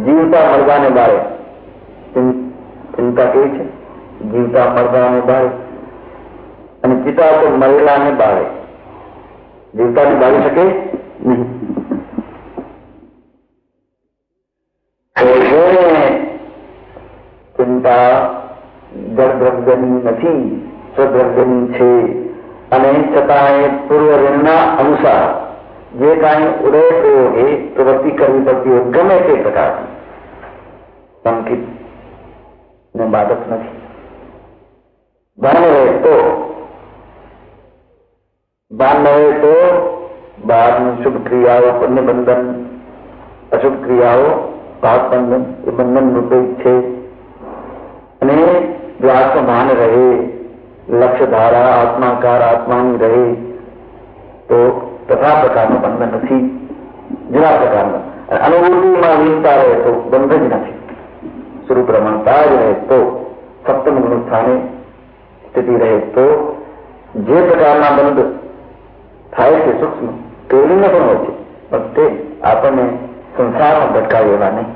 જીવતા મરદાને બારે ચિંતા કેવી છે? જીવતા મરદાને બારે અને ચિતા તો મરેલાને બાળે. જીવતાને બાળી શકે નહીં. ચિંતા જળદ્રવ્યની નથી, સ્વદ્રવ્યની છે. અને છતાં પૂર્વ ઋણના અનુસાર જે કાંઈ ઉદય પ્રયોગે પ્રવૃત્તિ કરવી પડતી હોય ગમે તે પ્રકારની સંકિત ને બાધક નથી. ભાન રહે તો બહારની શુભ ક્રિયાઓ પુણ્ય બંધન, અશુભ ક્રિયાઓ પાપ બંધન એ બંધન રૂપે છે. અને જો આત્મભાન રહે, લક્ષ્ય ધારા આત્માકાર આત્માની રહે તો તથા પ્રકારનું બંધન નથી. જુદા પ્રકારનું અનુભૂતિમાં વિનતા રહે તો બંધ જ નથી. સ્વરૂપ રમણતા જ રહે તો, સપ્તમ ગુણ સ્થાને સ્થિતિ રહે તો જે પ્રકારના બંધ થાય છે સૂક્ષ્મ કેવલીને પણ હોય છે, પણ તે આપણને સંસારમાં ભટકાવે એવા નહીં,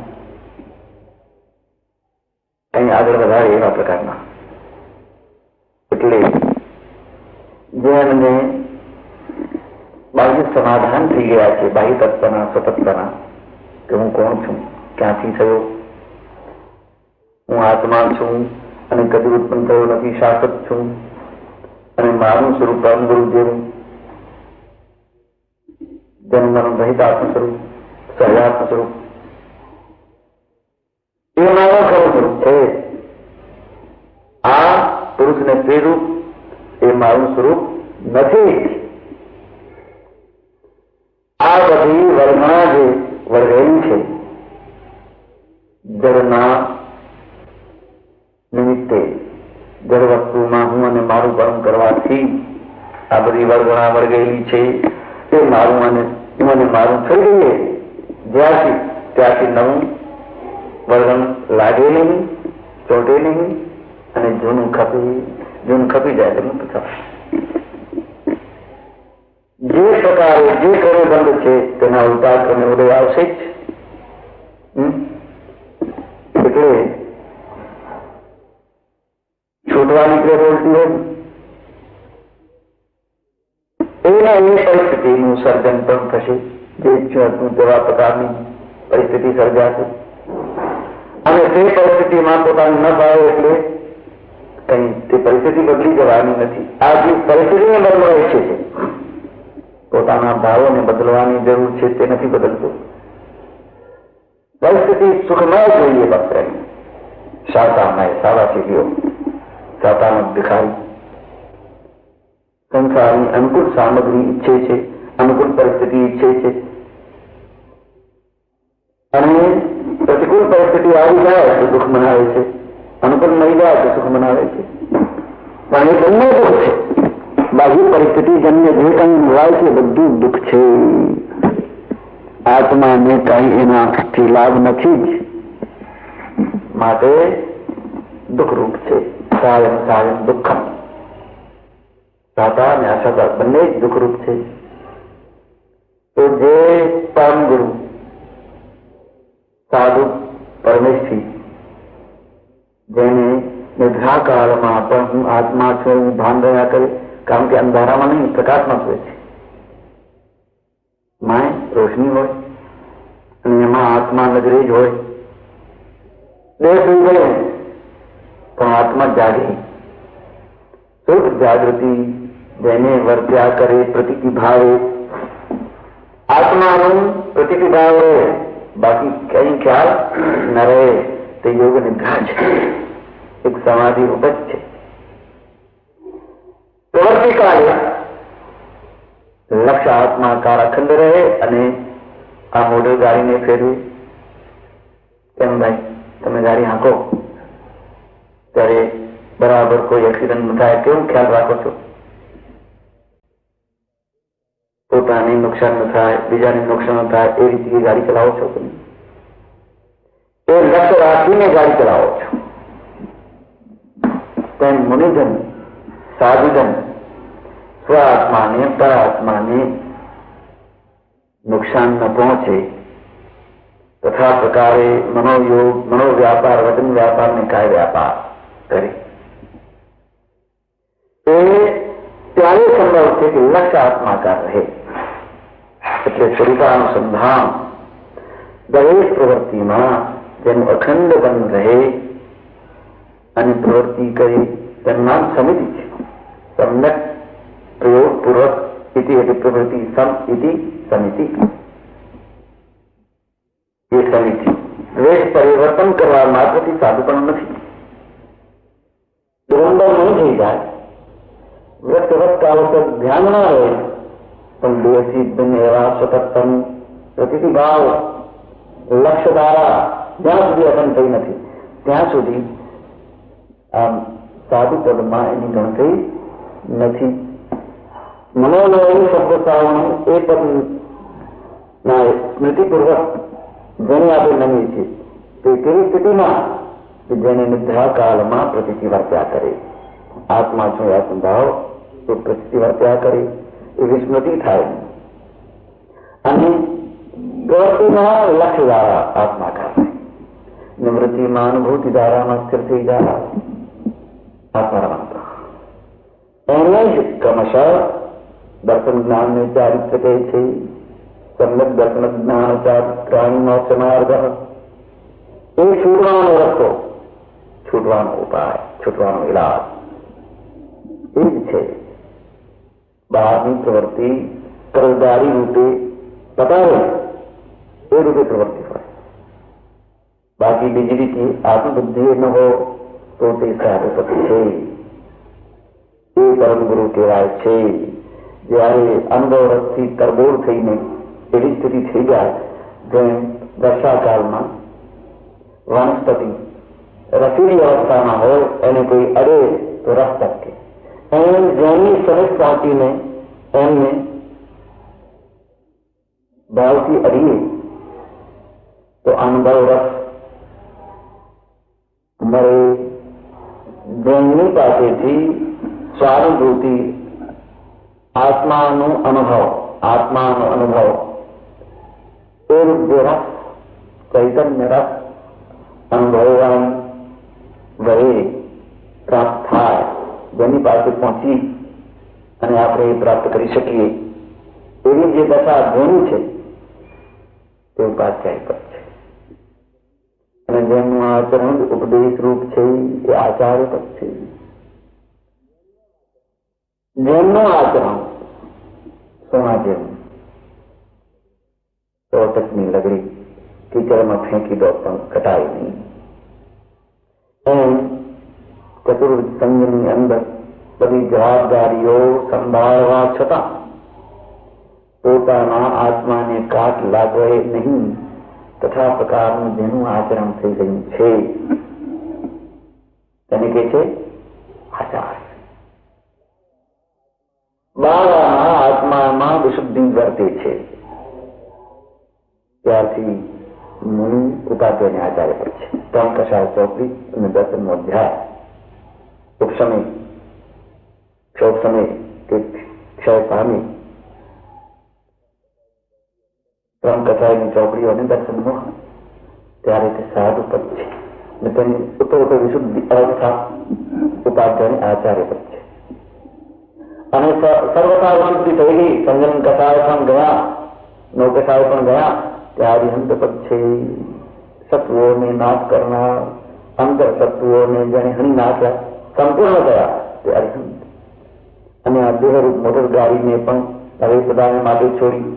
અહીં આગળ વધારે એવા પ્રકારના. એટલે જેમને બાહ્ય સમાધાન થઈ ગયા છે, બાહ્ય તત્વના સ્વતત્વના, કે હું કોણ છું, ક્યાંથી થયો, હું આત્મા છું અને કદી ઉત્પન્ન થયો નથી, શાશ્વત છું અને મારું સ્વરૂપ પરમગુરુ જેવું જન્મનું રહિત આત્મ સ્વરૂપ, સહજાત્મ સ્વરૂપ, એ મારું ખરું સ્વરૂપ છે. આ પુરુષ ને સ્ત્રી રૂપ એ મારું સ્વરૂપ નથી. આ બધી વર્ગણા જે વળગેલી છે જળના નિમિત્તે, જળ વસ્તુમાં હું અને મારું કર્મ કરવાથી આ બધી વર્ગણા વળગેલી છે. તે મારું અને હું અને મારું થઈ ગઈએ જ્યાંથી ત્યાંથી નવું વર્ગણ લાગે નહીં, ચોટે નહીં અને જૂનું ખપી જાય એટલે મુક્ત થશે. જે પ્રકારે જે કરે બંધ છે તેના ઉતાર અને ઉદય આવશે જ. એટલે છૂટવાની ક્રિયા બોલતી હોય એના એ પરિસ્થિતિનું સર્જન પણ થશે. જે ઈચ્છું હતું તેવા પ્રકારની પરિસ્થિતિ સર્જાશે અને તે પરિસ્થિતિમાં પોતાનું ન ભાવે એટલે કઈ તે પરિસ્થિતિ બદલી જવાની નથી. આ જે પરિસ્થિતિને બદલવા ઈચ્છે છે પોતાના ભાવોને બદલવાની જરૂર છે તે નથી બદલતું. પરિસ્થિતિ સુખમય જોઈએ બસ એમ. શાતામય સાવાસીઓ, શાતાનો ભિખારી સંસારની અનુકૂળ સામગ્રી ઈચ્છે છે, અનુકૂળ પરિસ્થિતિ ઈચ્છે છે અને પ્રતિકૂળ પરિસ્થિતિ આવી જાય તો દુઃખ મનાવે છે, અનુકૂળ મળી જાય તો સુખ મનાવે છે. પણ એ બંને દુઃખ છે. બાહ્ય પરિસ્થિતિ જન્ય જે કંઈ હોય છે બધું દુઃખ છે. આત્માને કંઈ એનાથી લાભ નથી જ. માટે દુઃખ રૂપ છે. સાયમ સાયમ દુઃખમ. સાકાર અને અસાકાર બંને જ દુઃખરૂપ છે. તો જે પરમ ગુરુ સાધુ પરમેશ્વરી જેને નિદ્રા કાળમાં પણ હું આત્મા છું એવું ભાન રહ્યા કરે, કારણ કે અંધારામાં નહીં પ્રકાશમાં સૂએ છે. માય રોશની હોય અને એમાં આત્મા નજરે જ હોય. દેહ સુઈ ગયો પણ આત્મા જાગી. સુખ જાગૃતિ જેને વર્ત્યા કરે પ્રતિતિ ભાવે, આત્માનું પ્રતિતિ ભાવ રહે, બાકી કઈ ખ્યાલ ન રહે. તે યોગ નિદ્રા છે, એક સમાધિ ઉપજ છે. પ્રવૃત્તિ કાળે લક્ષ્ય આત્માકાર અખંડ રહે અને આ મોટર ગાડીને ફેરવી. કેમ ભાઈ તમે ગાડી હાંકો ત્યારે બરાબર કોઈ એક્સિડન્ટ ન થાય કેવું ખ્યાલ રાખો છો? પોતાને નુકસાન ન થાય, બીજાને નુકસાન ન થાય એ રીતે ગાડી ચલાવો છો તમે? એ લક્ષ્ય રાખીને ગાડી ચલાવો છો. તેમ મુનિજન સાધુજન સ્વ આત્માને પર આત્માને નુકસાન ન પહોંચે તથા પ્રકારે મનોયોગ, મનોવ્યાપાર, વચન વ્યાપાર ને કાય વ્યાપાર કરે. એ ત્યારે સંભવ છે કે લક્ષ્ય આત્માકાર રહે. એટલે સ્વરૂપાનુસંધાન દરેક પ્રવૃત્તિમાં જેનું અખંડ બન રહે અને પ્રવૃત્તિ કરી તેનું નામ સમિતિ છે. સમ્યક પ્રયોગપૂર્વક ઇતિ એટલે પ્રવૃત્તિ, સમ ઇતિ સમિતિ. એ સમિતિ દ્વેષ પરિવર્તન કરવા માત્રથી સાધુ પણ નથી. દુરંદર નહીં થઈ જાય, વ્યક્ત કાળ ધ્યાન ના રહે પણ દેશી એવા સતત પ્રતિતિ ભાવ લક્ષ્ય દ્વારા જ્યાં સુધી અટન થઈ નથી ત્યાં સુધી આમ સાધુ પદમાં એની ગણતરી નથી. મનોનયન શબ્દ શ્રાવણ એ પદ ના સ્મૃતિપૂર્વક જેને આપણે નમીએ છીએ તે કેવી સ્થિતિમાં કે જેને નિદ્રા કાળમાં પ્રતિતિ વર્ત્યા કરે. આત્મા છો આત્મભાવ તો પ્રતિતિ વર્ત્યા કરે એવી સ્મૃતિ થાય અને પ્રવૃત્તિમાં લક્ષ્ય દ્વારા આત્માકાર થાય. નિવૃત્તિમાં અનુભૂતિ ધારામાં સ્થિર થઈ જાય. આત્મારમંત્ર એને જ ક્રમશઃ દર્શન જ્ઞાનને ચારિત્ર કહે છે. સમ્યક દર્શન જ્ઞાન ચારિત્રાણી મોક્ષ માર્ગ. એ છૂટવાનો રસ્તો, છૂટવાનો ઉપાય, છૂટવાનો ઇલાજ એ જ છે. બહારની પ્રવૃત્તિ કરજદારી રૂપે બતાવે એ રૂપે પ્રવૃત્તિ હોય. બાકી બીજી રીતે આત્મબુદ્ધિ ન હો તો તે સાધુપતિ છે. એ પરમ ગુરુ કહેવાય છે. જ્યારે અનુભવ રસથી તરબોળ થઈને એવી સ્થિતિ થઈ જાય જેમ વર્ષાકાળમાં વનસ્પતિ રસીલી અવસ્થામાં હોય એને કોઈ અડે તો રસ ટપકે. એમ જેની સરસ પહોંચીને એમને ભાવથી અડીએ તો અનુભવ રસ મળે. જેમની પાસેથી સ્વાનુભૂતિ આત્માનો અનુભવ એ રૂપે રસ, ચૈતન્ય રસ અનુભવવાની વહે પ્રાપ્ત થાય. જેની પાસે પહોંચી અને આપણે એ પ્રાપ્ત કરી શકીએ એવી જે દશા જેની છે તે ઉપાધ્યાય પદ છે. અને જેમનું આચરણ ઉપદેશ રૂપ છે એ આચાર્ય પદ છે. જેમનું આચરણ સોના જેવું, 100 લગડી કીચડમાં ફેંકી દો પણ ઘટાય નહીં. એમ ચતુર્થ સંઘની અંદર બધી જવાબદારીઓ સંભાળવા છતાં પોતાના આત્માને કાટ લાગે નહીં તથા પ્રકારનું જેનું આચરણ થઈ ગયું છે તેને કહે છે આચાર્ય. બાળાના આત્મામાં વિશુદ્ધિ વર્તે છે ત્યારથી મુનિ ઉપાધ્યાયને આચાર્ય પદ છે. 3 કષાય ચોપડી અને 10મો અધ્યાય. ઉપસમય ક્ષોભ સમય કે ક્ષય પામી 3 કષાયની ચોપડીઓ અને 10મો ત્યારે તે સાધુ પદ છે અને તેની ઉત્તર વિશુદ્ધિ અવસ્થા ઉપાધ્યાયને આચાર્ય પદ છે. અને સર્વથા શાંતિ થયેલી સંજન કથાઓ પણ ગયા, 9 કથાઓ પણ ગયા. ત્યારે અંત પદ છે. સત્વોને નાશ કરનાર, અંતર સત્વોને જેને હણી નાખ્યા, સંપૂર્ણ થયા તે અરિહંત. અને આ દેહરૂપ મોટર ગાડીને પણ હવે સદાને માટે છોડી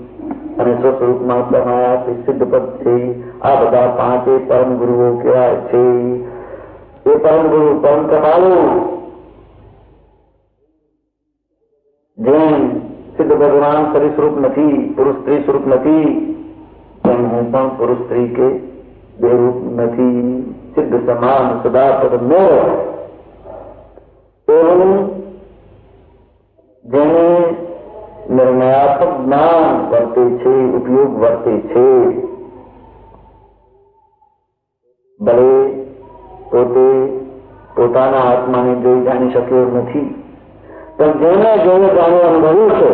અને સ્વસ્વરૂપમાં બનાયા તે સિદ્ધ પદ છે. આ બધા 5 પરમ ગુરુઓ કહેવાય છે. એ પરમ ગુરુ પરમ કૃપાળુ જેમ સિદ્ધ ભગવાન શરીર સ્વરૂપ નથી, પુરુષ સ્ત્રી સ્વરૂપ નથી, તેમ હું પણ પુરુષ સ્ત્રી કે દેહરૂપ નથી. સિદ્ધ સમાન સદા પદ મોહ એવું જેને નિર્ણયાત્મક જ્ઞાન વર્તે છે, ઉપયોગ વર્તે છે. ભલે પોતે પોતાના આત્માને જોઈ જાણી શક્યો નથી, પણ જેને જોયું જાણ્યું અનુભવ્યું છે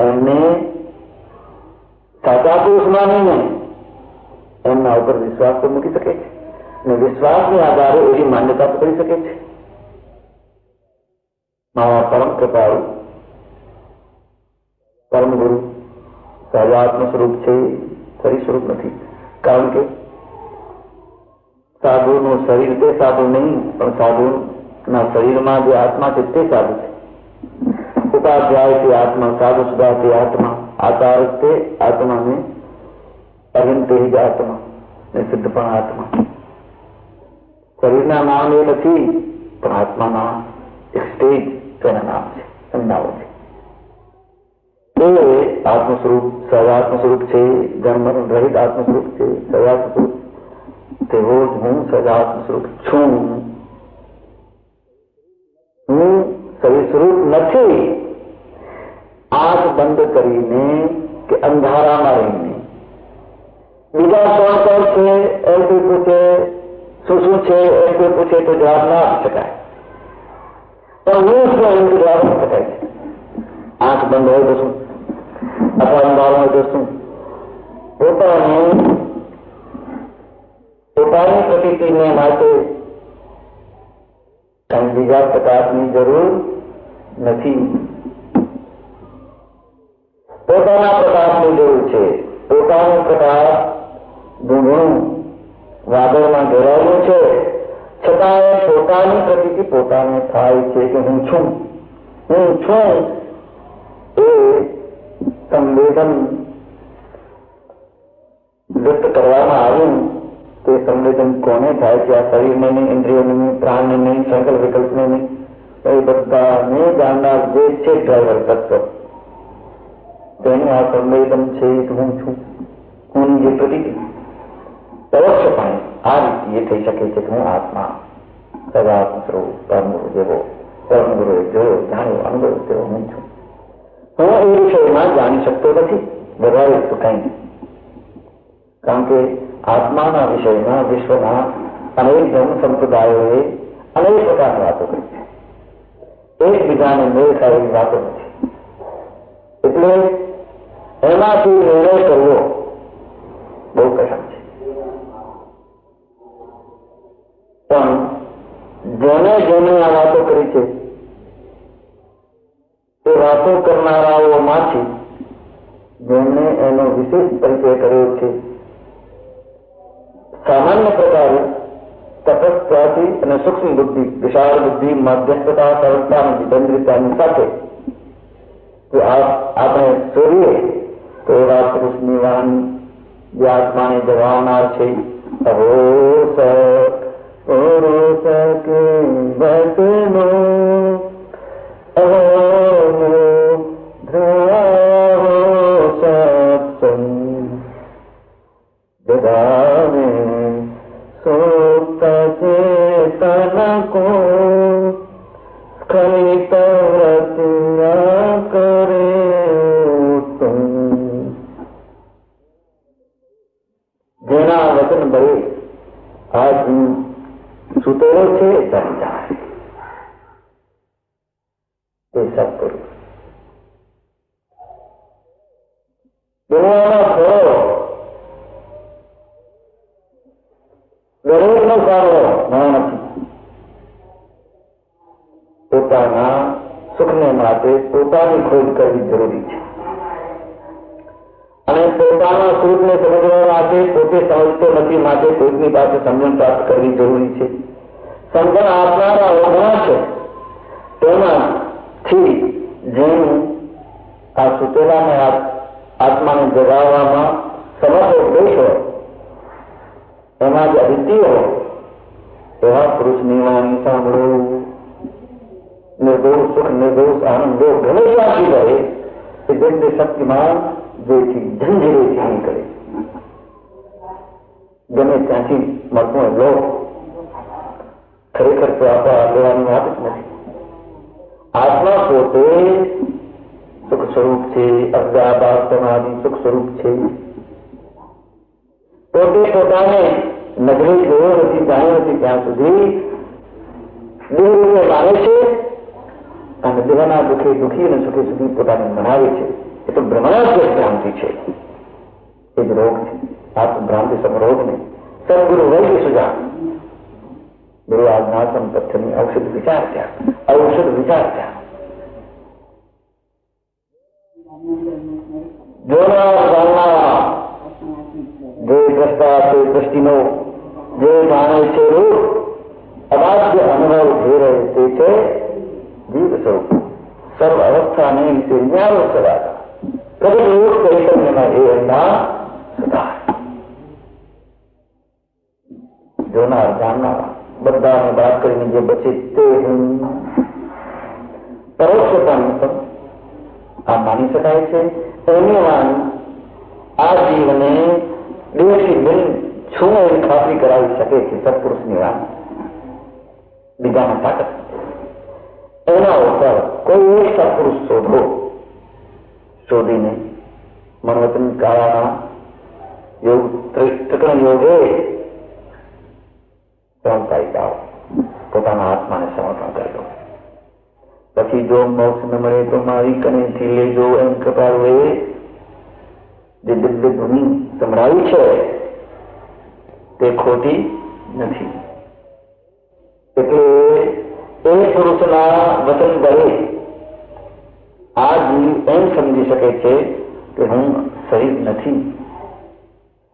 એમને સાચા પુરુષ માનીને એમના ઉપર વિશ્વાસ તો મૂકી શકે છે અને વિશ્વાસને આધારે એવી માન્યતા તો કરી શકે છે. મારા પરમ કૃપાળુ પરમ ગુરુ સર્વાત્મ સ્વરૂપ છે, શરીર સ્વરૂપ નથી. કારણ કે સાધુનું શરીર તે સાધુ નહીં, પણ સાધુના શરીરમાં જે આત્મા છે તે સાધુ છે. ઉપાધ્યાય તે આત્મા, સાધુ સુધા તે આત્મા, આચાર્ય તે આત્મા ને અહિંતે જ આત્મા ને સિદ્ધ પણ આત્મા. શરીરના નામ એ નથી, પણ આત્માના એક સ્ટેજ તેના નામ છે, સંજ્ઞાઓ છે. એ આત્મ સ્વરૂપ સર્વાત્મ સ્વરૂપ છે, જન્મ રહિત આત્મ સ્વરૂપ છે, સર્વાત્મ સ્વરૂપ. તેવો જ હું સર્વાત્મ સ્વરૂપ છું. હું શરીર સ્વરૂપ નથી. આંખ બંધ કરીને કે અંધારામાં રહીને બીજા કોણ છે એમ કોઈ પૂછે, શું છે એમ કોઈ પૂછે તો જવાબ ના આપી શકાય. પણ હું શું એમ જવાબ આપી શકાય છે. આંખ બંધ હોય તો શું, અથવા અંધારું હોય તો શું, પોતાની પ્રતિક્રિયાને માટે કઈ બીજા પ્રકારની જરૂર નથી. પોતાના પ્રકાશની જરૂર છે. પોતાનો પ્રકાશ ધૂંધળું વાદળમાં ઘેરાયેલું છે, છતાં પોતાની પ્રતિતિ પોતાને થાય છે કે હું છું. હું છું એ સંવેદન વ્યક્ત કરવામાં આવ્યું. તે સંવેદન કોને થાય છે? આ શરીરને નહીં, ઇન્દ્રિયોને નહીં, પ્રાણને નહીં, સંકલ્પ વિકલ્પને નહીં, એ બધાને જાણનાર જે છે ડ્રાઈવર તત્વ, તેનું આ સંવેદન છે કે હું છું. હું જે પ્રતિતિ અવશ્યપણે આ રીતે એ થઈ શકે છે કે હું આત્મા સર્વાત્મ સ્વરૂપ પરમ ગુરુ જેવો પરમ ગુરુએ જોયો, જાણ્યો, અનુભવ તેવો હું છું. હું એ વિષયમાં જાણી શકતો નથી, વધારે તો કંઈ. કારણ કે આત્માના વિષયમાં વિશ્વના અનેક ધર્મ સંપ્રદાયોએ અનેક પ્રકારની વાતો કરી છે. એકબીજાને મેળ ખાય એવી વાતો નથી. એટલે એમાંથી નિર્ણય કરવો બહુ કઠણ છે. પણ જેને જેને આ વાતો કરી છે તે વાતો કરનારાઓમાંથી જેમને એનો વિશેષ પરિચય કર્યો છે, સામાન્ય પ્રકારે તપસ્યાથી અને સૂક્ષ્મ બુદ્ધિ, વિશાળ બુદ્ધિ, મધ્યસ્થતા, સરળતા અને જીતેન્દ્રિયતાની સાથે જો આપણે શોધીએ તો એવા પુરુષની વાણી જે આત્માને જગાવનાર છે. અહો પુરુષ કે વચનો અહો ધ્રુવો સત્સંગ જગાવે સુપ્ત ચેતન કો સ્ખલિત વ્રત્યા કરે તુમ. જેને એ સત્પુરુષ. દુનિયામાં ખરો દરેકનો સારો ના નથી. પોતાના સુખને માટે પોતાની ખોજ કરવી જરૂરી છે અને પોતાના સુખને સમજવા માટે પોતે સમજતો નથી માટે કોઈકની પાસે સમજણ પ્રાપ્ત કરવી જરૂરી છે. સમજણ આપનારા ઓઘણા છે તેમાંથી જેનું આ સુતેલાને આત્માને જગાવવામાં સમર્થ દેશ હોય એમાં જ અદ્વિતીય હોય એવા પુરુષની વાણી સાંભળો. નિર્દોષ સુખ નિર્દોષ આનંદો ગમે ત્યાંથી રહે એ વ્યક્તિ શક્તિમાન જેથી ઝંઝીરેથી નીકળે. ગમે ત્યાંથી મળતું લો ખરેખર તો આપણા લેવાની વાત જ નથી. આત્મા પોતે સુખ સ્વરૂપ છે. અજ્ઞાતાદિ સુખ સ્વરૂપ છે. પોતે પોતાને નજરે જોયો નથી જાણ્યો નથી ત્યાં સુધી દેહ રૂપે માને છે અને દેહના દુઃખે દુઃખી અને સુખે સુખી પોતાને મનાવે છે. એ તો ભ્રમણાત્મક ભ્રાંતિ છે. એ જ રોગ છે. આત્મભ્રાંતિ સમરોગને સદગુરુ વૈદ્ય સુજા ગુરુ આજ્ઞા સંપત્તિની ઔષધ વિચાર્યા. જોનાર જાણનારા જે દ્રષ્ટા તે દ્રષ્ટિનો જે જાણે છે રૂપ અબાધ્ય અનુભવ થઈ રહે તે છે જીવ સ્વરૂપ. સર્વ અવસ્થાને વિશે જ્ઞાનો સદા પ્રગટ રૂપ ચૈતન્યમાં એ અન્ના સદા જોનાર જાણનારા બધાને વાત કરીને જે બચે તે હું પરોક્ષતાની પણ આ માની શકાય છે. એની વાણી આ જીવને દેહથી બિન છું એવી ખાતરી કરાવી શકે છે. સત્પુરુષની વાણી બીજામાં તાકાત. એના ઉપર કોઈ એક સત્પુરુષ શોધીને મનવચન કાળાના યોગ ત્રિકરણ યોગે સમર્પાઈ જાઓ. પોતાના આત્માને સમર્પણ કરી દો. પછી જો મોક્ષ ન મળે તો મારી કનેથી લેજો એમ કૃપાળુએ જે દિવ્ય ભૂમિ સંભળાવી છે તે ખોટી નથી. એટલે એ પુરુષના વચન બળે આ જીવ એમ સમજી શકે છે કે હું શરીર નથી,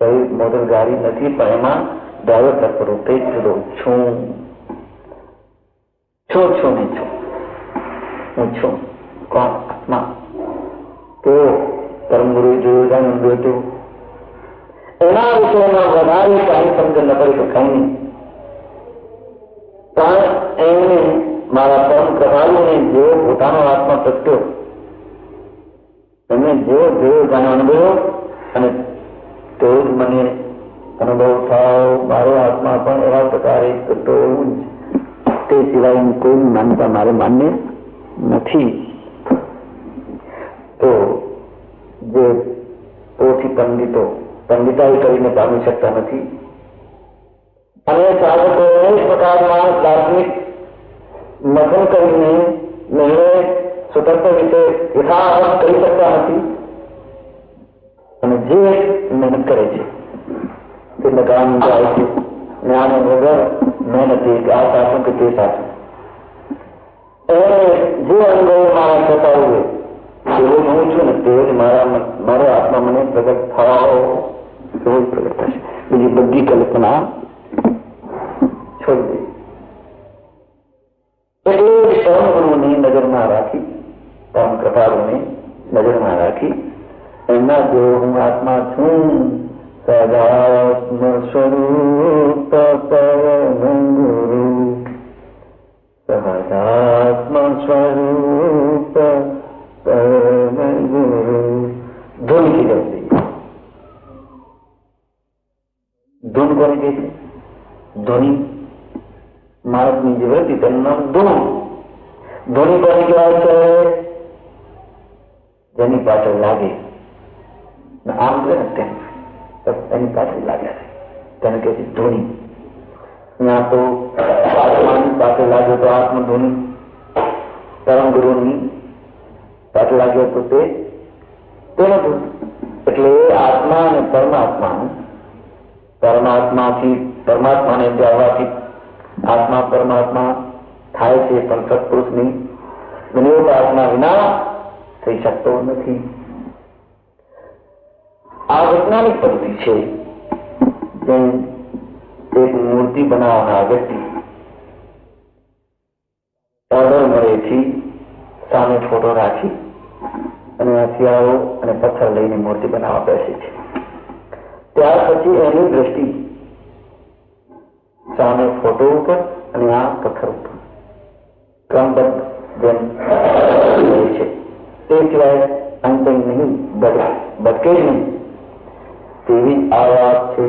શરીર મોટર ગાડી નથી, પણ એમાં ડ્રાઈવર તત્વ રૂપે જુદો છું. હું છું. કોણ? આત્મા. તો પરમગુરુએ જોયું જાણ્યું હતું. એના વિષયમાં વધારે કાંઈ સમજણ ન પડી તો કઈ નહીં. પણ એમને મારા પરમ કૃપાળુને જેવો પોતાનો આત્મા પ્રગટ્યો, એમને જેવો જાણ્યો અનુભવ અને તેવો જ મને અનુભવ થાવ મારો આત્મા પણ એવા પ્રકારે પ્રગટો એવું જ. તે સિવાય કોઈ માનતા મારે માન્ય નથી. તો જે પોથી પંડિતાઈ કરીને પામી શકતા નથી અને સાધકો અનેક પ્રકારના દાર્શનિક મથન કરીને નિર્ણય સ્વતંત્ર રીતે યથાર્થ કરી શકતા નથી અને જે મહેનત કરે છે તે નકામ જાય છે. જ્ઞાન વગર મહેનત આ સાચું કે તે સાચું જે અનુભવ મારા થતા હોય તેવો હું છું ને તેવો જ મારો આત્મા મને પ્રગટ થવાઓ તેવો જ પ્રગટ થશે. બીજી બધી કલ્પના છોડી દે. એટલે પરમ ગુરુને નજરમાં રાખી, પરમ કૃપાળુને નજરમાં રાખી એમના જો હું આત્મા છું સદાત્મ સ્વરૂપ પરમ ગુરુ સહજાત્મ સ્વરૂપ પરમ ગુરુ ધૂન કી જલ્દી. ધૂન કોને કહે છે? ધ્વનિ માણસની જે વૃત્તિ તેનું નામ ધૂન. ધ્વનિ કોને કહેવાય છે? જેની પાછળ લાગે આમ છે ને તેમ એની પાછળ લાગ્યા છે તેને કહે છે ધ્વનિ. ત્યાં તો આત્માની પાસે લાગે તો આત્મધ્વનિ, પરમ ગુરુની પાઠ લાગ્યો હતો તે નતું. એટલે આત્મા અને પરમાત્મા, પરમાત્માથી પરમાત્માને જાણવાથી આત્મા પરમાત્મા થાય છે, પણ સત્પુરુષની વિનયોપાસના વિના થઈ શકતો નથી. આ વૈજ્ઞાનિક પદ્ધતિ છે. એક મૂર્તિ બનાવવાના વ્યક્તિ ઓર્ડર મળેથી સામે ફોટો રાખી અને હથિયારો અને પથ્થર લઈને મૂર્તિ બનાવવા બેસે છે. ત્યાર પછી એની દ્રષ્ટિ સામે ફોટો ઉપર અને આ પથ્થર ઉપર ક્રમબદ્ધ જેમ છે. તે સિવાય અંત નહીં, ભટકે જ નહીં તેવી આ વાત છે.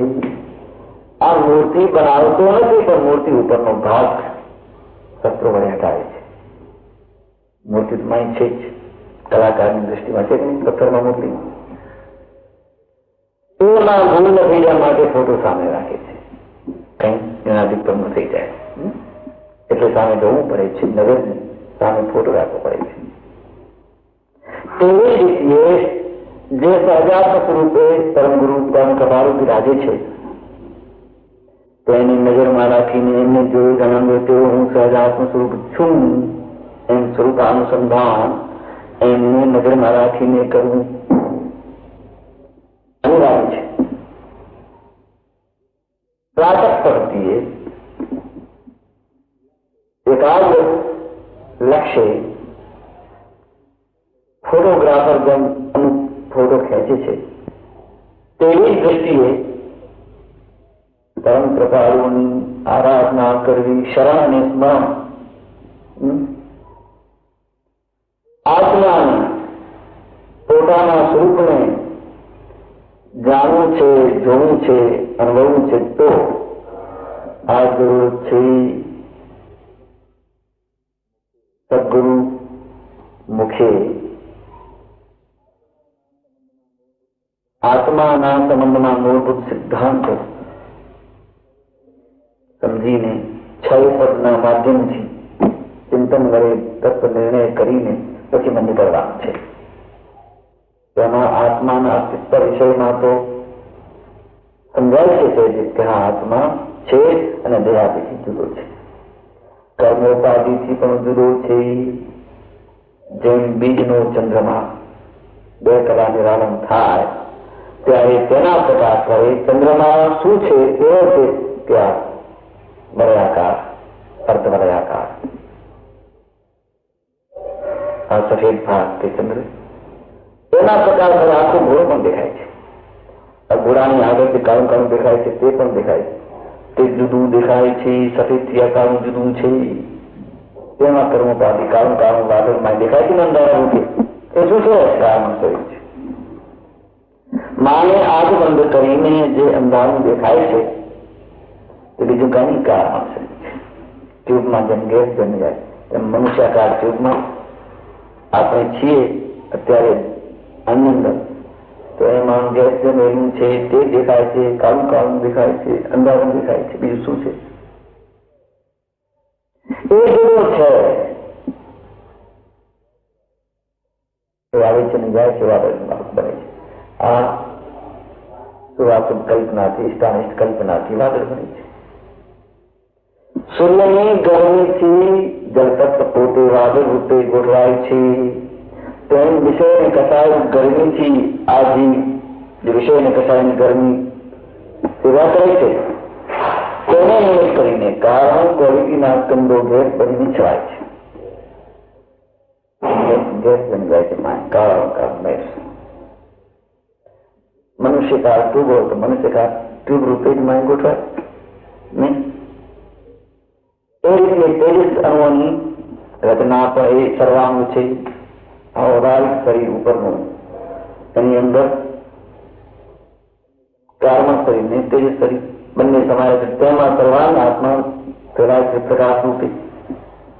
આ મૂર્તિ બનાવતો નથી, પણ મૂર્તિ ઉપરનો ભાગ શસ્ત્રો વડે હટાવે છે. મૂર્તિ તો માય છે જ, કલાકારની દ્રષ્ટિમાં છે કે નહીં પથ્થરમાં મૂર્તિ. એના ભૂલ ન થઈ જવા માટે ફોટો સામે રાખે છે, કઈ એનાથી પણ થઈ જાય એટલે સામે જવું પડે છે. નજર સામે ફોટો રાખવો પડે છે. તેવી રીતે જે સહજાત્મ સ્વરૂપે પરમ ગુરુ પરમ કૃપાળુ બિરાજે છે તેની નજરમાં રાખીને એમને જોઈ જણાવ્યો તેઓ હું સહજાત્મ સ્વરૂપ છું એમ સ્વરૂપાનુસંધાન એમને નજરમાં રાખીને કરવું અનિવાર્ય છે. પ્રાતઃ પદ્ધતિએ એકાગ્ર લક્ષ્ય ફોટોગ્રાફર જેમ અમુક ફોટો ખેંચે છે તેવી જ દ્રષ્ટિએ પરમ કૃપાળુની આરાધના કરવી, શરણ અને સ્મરણ, આત્માને પોતાના સ્વરૂપને જાણવું છે, જોવું છે, અનુભવવું છે તો આ જરૂર છે. સદગુરુ મુખે આત્માના સંબંધના મૂળભૂત સિદ્ધાંતો સમજીને 6 પદના માધ્યમથી ચિંતન વડે તત્વ નિર્ણય કરીને પછી મને કરવાનું છે. તેમાં આત્માના અસ્તિત્વ વિષયમાં તો સમજાય છે કે હા આત્મા છે અને દેહાદિથી જુદો છે, કર્મોપાધિથી પણ જુદો છે. જેમ બીજનો ચંદ્રમાં 2 કલા નિરાલંબ થાય ત્યારે તેના પ્રકાશ વડે ચંદ્રમાં શું છે એવો છે ત્યાં વલયાકાર, અર્ધવલયાકાર આ સફેદ ભાગ તે ચંદ્ર તેના પ્રકાશ વડે આખો ઘોડો પણ દેખાય છે. આ ઘોડાની આગળથી કાળું કાળું દેખાય છે તે પણ દેખાય છે. તે જુદું દેખાય છે. સફેદથી આ કાળું જુદું છે. તેમાં કર્મોપાધિ કાળું કાળું વાદળમાં દેખાય છે ને અંધારા ઉઠે એ શું છે? કાળમાં શરીર છે. માને આગ બંધ કરીને જે અંધારું દેખાય છે તે બીજું કઈ કાળમાં શરીર છે. ટ્યુબમાં જેમ ગેસ જમી જાય તેમ મનુષ્યાકાર ટ્યુબમાં આપણે છીએ અત્યારે આની અંદર તો એમાં ગેસ જમેલું છે તે દેખાય છે, કાળું કાળું દેખાય છે, અંધારું દેખાય છે. બીજું શું છે? એ જુદો છે. આવે છે ને જાય છે વાદળ બને છે. આ શુભાશુભ કલ્પનાથી, ઇષ્ટાનિષ્ટ કલ્પનાથી વાદળ બને છે. સૂર્યની ગરમીથી જળતત્વ પોતે વાદળ રૂપે ગોઠવાય છે. તેમ વિષયને કસાય ગરમીથી આજી જે વિષયને કસાયની ગરમી સેવા કરે છે તેને નિમિત્ત કરીને કારણ ક્વોલિટીના સ્કંદો ગેસ બનીને છવાય છે. ગેસ બની જાય છે મેસ. મનુષ્યકાર ટ્યુબ હોય તો મનુષ્યકાર ટ્યુબ રૂપે જ માય ગોઠવાય નહીં. એ રીતે તેજસ અણુઓની રચના પણ એ સર્વાંગ છે. ઓરાઇટ શરીર ઉપરનું એની અંદર કારમા શરીર ને તેજસ શરીર બંને સમાય છે. તેમાં સર્વાંગ આત્મા ફેલાય છે પ્રકાશ રૂપે.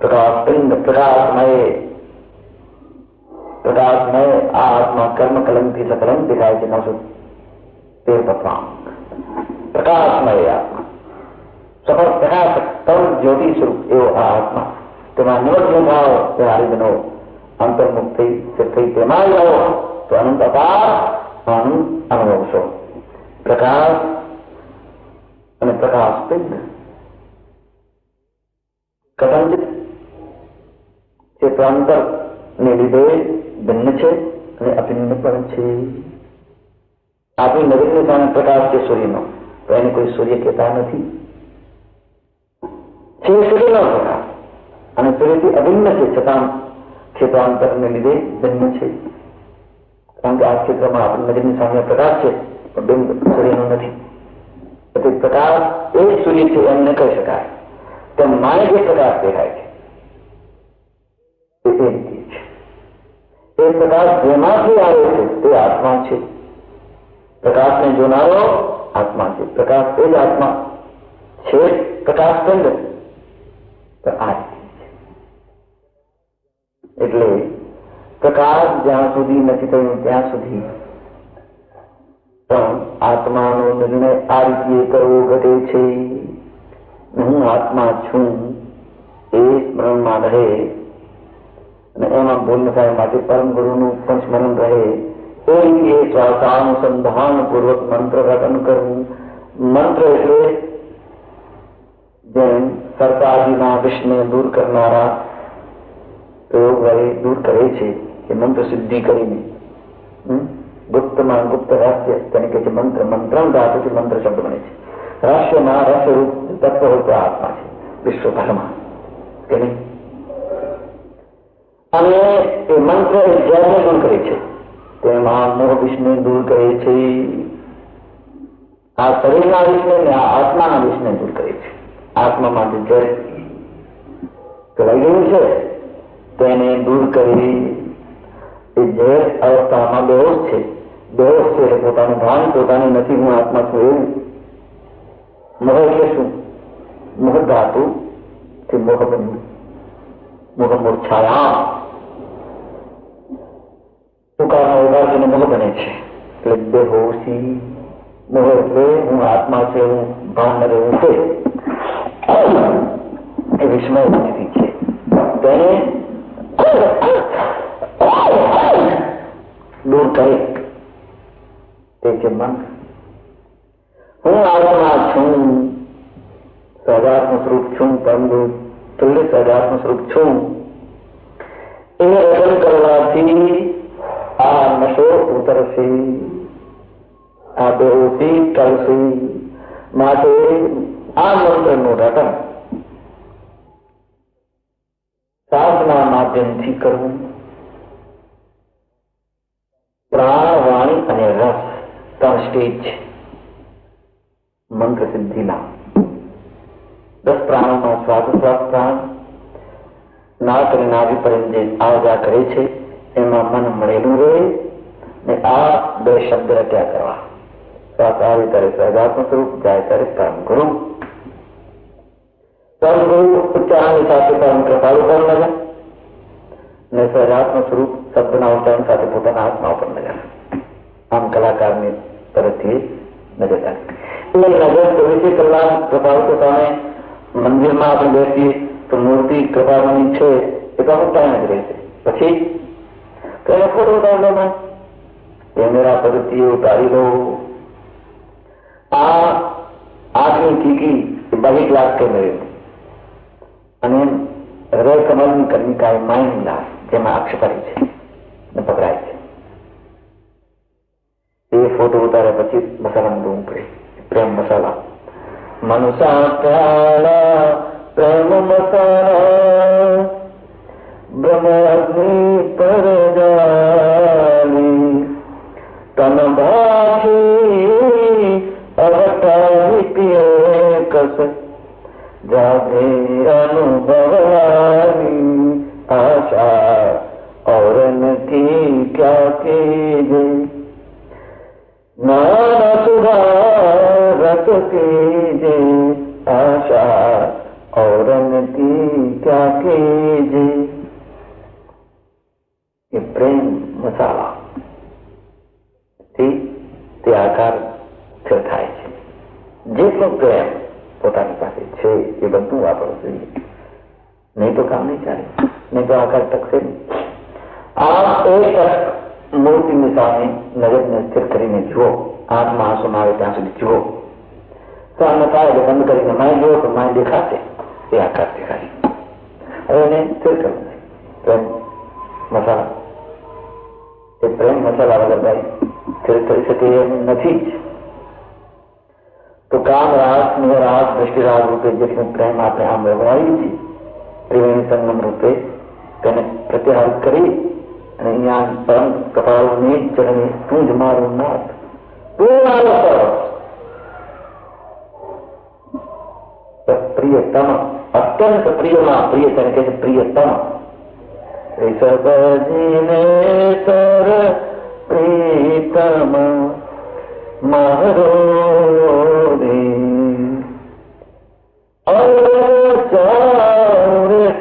પ્રકાશ પિંડ પ્રકાશમય આ આત્મા કર્મ કલમથી સકલમ દેખાય છે. 913 પ્રકાશમય આત્મા સફળ પ્રકાશ પરમ જ્યોતિ સ્વરૂપ એવો આ આત્મા તેમાં નિમગ્ન થાવ તે હરિજનો અંતર્મુખ થઈ તેમાં જાઓ તો અનંત અપાર આનંદ અનુભવશો. પ્રકાશ અને પ્રકાશ પિંડ કથંચિત ચેતવાંતરને લીધે ભિન્ન છે અને અભિન્ન પણ છે. આપણી નજરની સામે પ્રકાશ છે સૂર્યનો, તો એને કોઈ સૂર્ય કહેતા નથી. છે સૂર્યનો પ્રકાશ અને સૂર્યથી અભિન્ન છે, છતાં ક્ષેત્રાંતરને લીધે ભિન્ન છે. કારણ કે આ ક્ષેત્રમાં આપણી નજરની સામે પ્રકાશ છે પણ બિંબ સૂર્યનો નથી. એટલે પ્રકાશ એ સૂર્ય છે એમ ન કહી શકાય. તો માને જે પ્રકાશ દેખાય છે એ પ્રકાશ જેમાંથી આવે છે તે આત્મા છે. પ્રકાશને જોનારો આત્મા છે. પ્રકાશ એ જ આત્મા છે. પ્રકાશ પિંડ તો આ એટલે પ્રકાશ જ્યાં સુધી નથી થયું ત્યાં સુધી પણ આત્માનો નિર્ણય આ રીતે કરવો ઘટે છે. હું આત્મા છું એ સ્મરણમાં રહે અને એમાં ભૂલ ન થાય માટે પરમ ગુરુનું પણ સ્મરણ રહે. એ રીતે શ્વાસાનુસંધાન પૂર્વક મંત્ર રટન કરવું. મંત્ર એટલે જેમ સર્પાદિના વિષને દૂર કરનારા પ્રયોગ વડે દૂર કરે છે કે મંત્ર સિદ્ધિ કરીને ગુપ્તમાં ગુપ્ત રહસ્ય તેને કહે છે મંત્ર. મંત્રમ ધાતુથી મંત્ર શબ્દ બને છે. રહસ્યમાં રહસ્યરૂપ તત્વ હોય તો આત્મા છે વિશ્વભરમાં કે નહીં. અને એ મંત્ર જ્યારે પણ કરે છે તેમાં મોહ વિષને દૂર કરે છે. આ શરીરના વિષને ને આ આત્માના વિષને દૂર કરે છે. આત્મા માટે ઝેર ચલાઈ ગયું છે તેને દૂર કરી એ ઝેર અવસ્થામાં બેહોશ છે. બેહોશ છે એટલે પોતાનું ભાન પોતાનું નથી, હું આત્મા છું એવું. મોહ એટલે શું? મોહ ધાતુ થી મોહ બન્યું. મોહ મૂર્છાયા ટૂંકાનો ઉદાસીને મોહ બને છે એટલે બેહોશી. મોહ એટલે હું આત્મા છે, હું ભાન રહેવું છે એ વિસ્મય સ્થિતિ છે. તેને દૂર કરે તે છે મંત્ર. હું આત્મા છું, સહજાત્મ સ્વરૂપ છું, પરંતુ તુલ્ય સહજાત્મ સ્વરૂપ છું. એ રટન કરવાથી આ નશો ઉતરશે, આ બેહોશી ટળશે. માટે આ મંત્રનું રટન સાધના માધ્યમથી કરવું. પ્રાણ, વાણી અને રસ 3 સ્ટેજ છે મંત્ર સિદ્ધિના. 10 પ્રાણોમાં શ્વાસોશ્વાસ પ્રાણ, નાક અને નાભી પર્યંત જે આવજા કરે છે એમાં મન મળેલું રહે ને આ 2 શબ્દ રટ્યા કરવા. શ્વાસ આવે ત્યારે સહજાત્મ સ્વરૂપ, જાય ત્યારે પરમ ગુરુ. પરમ ગુરુ ઉચ્ચારણની સાથે પરમ કૃપાળુ પર નજર ને સહજાત્મ સ્વરૂપ શબ્દના ઉચ્ચારણ સાથે પોતાના આત્મા ઉપર નજર. આમ કલાકારની તરફથી નજર રાખે. એ નજર 24 કલાક કૃપાળુ સામે મંદિરમાં આપણે બેસીએ તો મૂર્તિ કૃપાળુની છે એ તો અમુક ટાઈમ જ રહેશે. પછી તેને ફોટો ઉતારી લો, કેમેરા પદ્ધતિઓ ઉતારી લો. આ 8મી ટીકી 22 લાખ કેમેરે અને હૃદય કમળની કર્મિકા એ માઇન્ડ ગ્લાસ જેમાં અક્ષપરી છે ને પકડાય છે. એ ફોટો ઉતાર્યા પછી મસાલા દૂમ પડે, પ્રેમ મસાલા. મનુષા પ્યાલા પ્રેમ મસાલા બ્રહ્મગ્નિ પર જાલી તન ભાષી અવતારી કસ જાગે અનુભવાની आशा और नथी क्या कीजे नाना सुधा रस कीजे आशा और नथी क्या कीजे ये प्रेम मसाला તે આકાર થાય છે. જેટલો પ્રેમ પોતાની પાસે છે એ બધું વાપરવું જોઈએ. नहीं तो काम नहीं चाले, नहीं तो आकर टकશે नहीं। आप एक મૂર્તિની સામે નજરને સ્થિર કરીને જુઓ, આંખમાં આંસુ ના આવે ત્યાં સુધી જુઓ, સામે થાય એટલે બંધ કરીને માય જુઓ તો માય દેખાશે, એ આકાર દેખાશે। હવે એને સ્થિર કરવું છે। પ્રેમ મસાલા, એ પ્રેમ મસાલા વગર ભાઈ સ્થિર થઈ શકે એમ નથી જ। તો કામ રાગ, સ્નેહ રાગ, દ્રષ્ટિ રાગ રૂપે જેટલું પ્રેમ આપણે આમ વ્યવહારિક છે, ત્રિવેણી સંગમ રૂપે તેને પ્રત્યાહાર કરી અને અહીંયા પરમ કપાળની ચરણે તું જ મારું નાથ, તું મારો સરસ પ્રિયતમ, અત્યંત પ્રિયમાં પ્રિય તેને કહે છે પ્રિયતમ। સબજીને સર પ્રીતમ મારો રે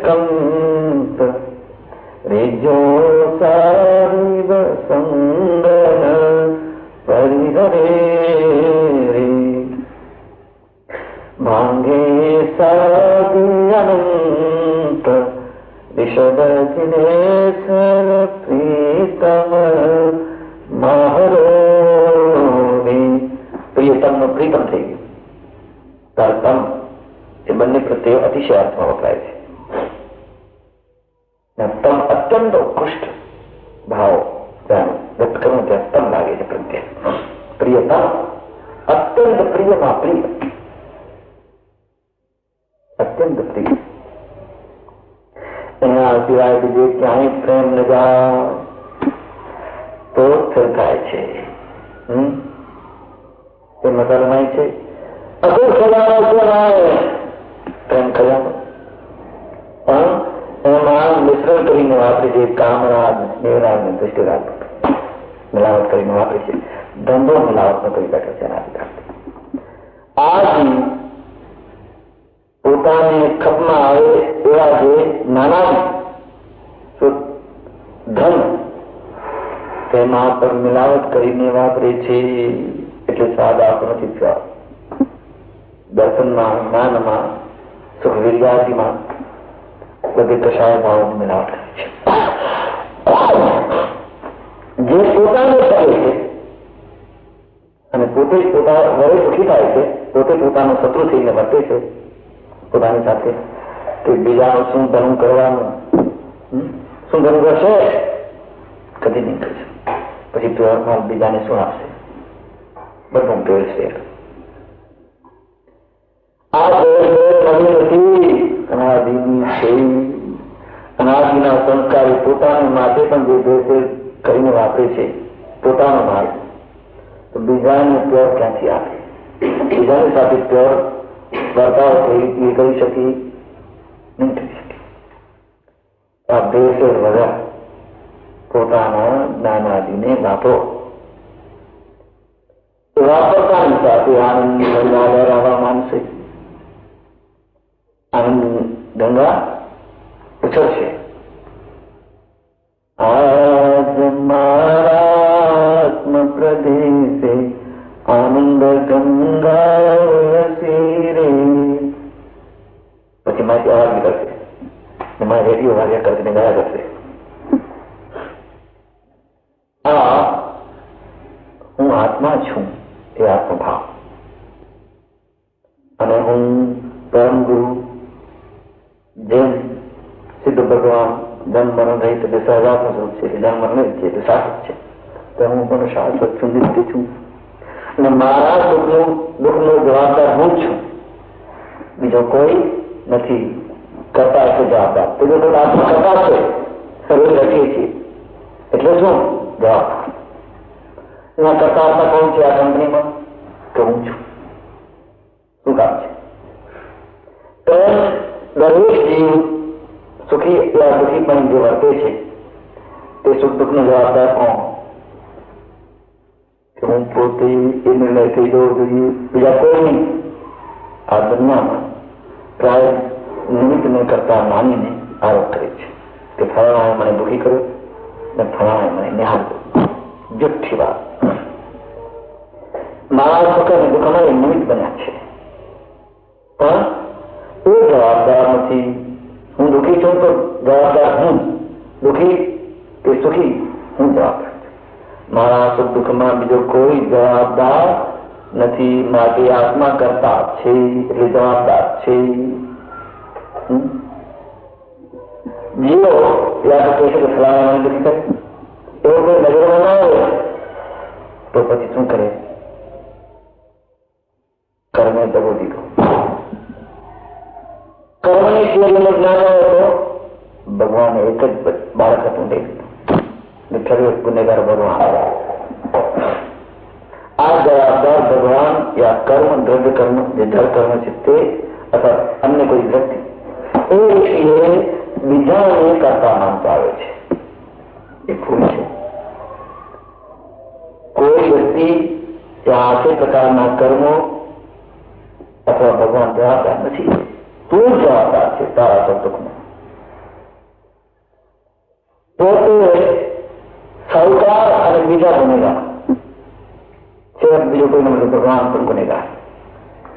કંત રેજો સારીવ સંગન પરિહરે રે ભાંગે સાદી અનંત ऋषभ जिनेश्वर प्रीतम मारो रे। प्रियतम નો પ્રીતમ થઈ ગયું। તમ એ બંને પ્રત્યે અતિશયાર્થમાં વપરાય છે। તમ અત્યંત ઉત્કૃષ્ટ ભાવ વ્યક્ત કરવું ત્યાં તમ લાગે છે પ્રત્યે। પ્રિયતમ અત્યંત પ્રિયમાં પ્રિય, અત્યંત પ્રિય। એના સિવાય બીજે ક્યાંય પ્રેમ ન જાય તો સ્થિર થાય છે। એ મસાલામાં છે અસુર ખજાનો કહેવાય પ્રેમ ખજાનો, પણ એમાં મિશ્રણ કરીને વાપરે છે કામરાગ, સ્નેહરાગ ને દૃષ્ટિરાગ, મિલાવટ કરીને વાપરે છે। ધંધો મિલાવટ નો કરી બેઠો છે એના આધારથી। આ પોતાને ખપમાં આવે એવા જે નાના ધન તેમાં પણ મિલાવટ કરીને વાપરે છે, એટલે સ્વાદ આવતો નથી થયો। દર્શનમાં, જ્ઞાનમાં, સુખ વિરિયાદીમાં બધી કશાય ભાવની મિલાવટ કરે છે। જે પોતાને કરે છે અને પોતે પોતા વડે સુખી થાય છે, પોતે પોતાનો શત્રુ થઈને વર્તે છે પોતાની સાથે, કે બીજાનું શું ધર્મ કરવાનું, શું ધર્મ કરશે, કદી નહીં કરશે। પછી પ્યોર માલ બીજાને શું આપશે, બધું પહેરશે। આ નવી નથી, અનાદિની છે। અનાદિના સંસ્કારી પોતાને માટે પણ જે ભેળસેળ કરીને વાપરે છે પોતાનો માલ, તો બીજાને પ્યોર ક્યાંથી આપે, બીજાની સાથે પ્યોર વર્તાવ એ કરી શકી નહીં થઈ શકે। આ ભેળસેળ વગર પોતાના જ્ઞાનાદિને વાપરો, વાપરતાની સાથે આનંદ ગંગા લહેરાવા માંડશે, આનંદ ગંગા ઉછળશે। આજ મારાત્મ પ્રદેશે આનંદ ગંગા રે। પછી મારી અવાજ નીકળશે, મારી રેડિયો વાગ્યા કરીને ગયા કરશે। આ હું આત્મા છું એ આત્મભાવ, અને હું પરમ ગુરુ જેમ સિદ્ધ ભગવાન જન્મ મરણ રહિત સહજાત્મ સ્વરૂપ છે, જન્મ મરણ રહિત છે, શાશ્વત છે, તો હું પણ શાશ્વત છું, નિત્ય છું, અને મારા દુઃખનો જવાબદાર હું છું, બીજો કોઈ નથી। કરતા છે જવાબદાર, તો જો આત્મા કરતા છે, રોજ રખીએ છીએ એટલે શું જવાબ, એના કરતા આત્મા કોણ છે આ કંપનીમાં, તો હું છું, શું કામ છે? તો દરેક જીવ સુખી યા દુઃખી પણ જે વર્તે છે તે સુખ દુઃખનો જવાબદાર કોણ? કે હું પોતે એ નિર્ણય થઈ જવો જોઈએ, બીજા કોઈ નહીં। આ દુનિયામાં પ્રાય નિમિત્તને કરતા માનીને આરોપ કરે છે કે ફલાણાએ મને દુઃખી કર્યો ને ફલાણાએ મને નિહાળ્યો, જુઠ્ઠી વાત। મારા સુખ અને દુઃખમાં એ નિમિત્ત બન્યા છે, પણ એ જવાબદાર નથી હું દુઃખી છું તો જવાબદાર હું, દુઃખી કે સુખી હું જવાબદાર. મારા સુખ દુઃખમાં બીજો કોઈ જવાબદાર નથી. માટે આત્મા કરતા છે એટલે જવાબદાર છે. જીવો યા તો કહે છે કે ફલાણા દુઃખી કરે, એવો કોઈ નજરમાં ના આવે તો પછી શું કરે? કર્મે દગો દીધો. કર્મની થિયરીનું જ્ઞાન હોય તો ભગવાન એક જ બાળક હતું દે ઠર્યો ગુનેગાર ભગવાન. આ જવાબદાર ભગવાન યા કર્મ દ્રવ્ય કર્મ જે જળ કર્મ છે તે અથવા અન્ય કોઈ વ્યક્તિ એ બીજાને કરતા માનતો આવે છે. એ ભૂલ છે. કોઈ વ્યક્તિ ત્યાં આ પ્રકારના કર્મો અથવા ભગવાન જવાબદાર નથી. તું જવાબદાર છે તારા સુખ-દુઃખનો. પોતે સૌકાર અને બીજા ગુનેગાર છે. બીજું કોઈ નથી. ભગવાન પણ ગુનેગાર,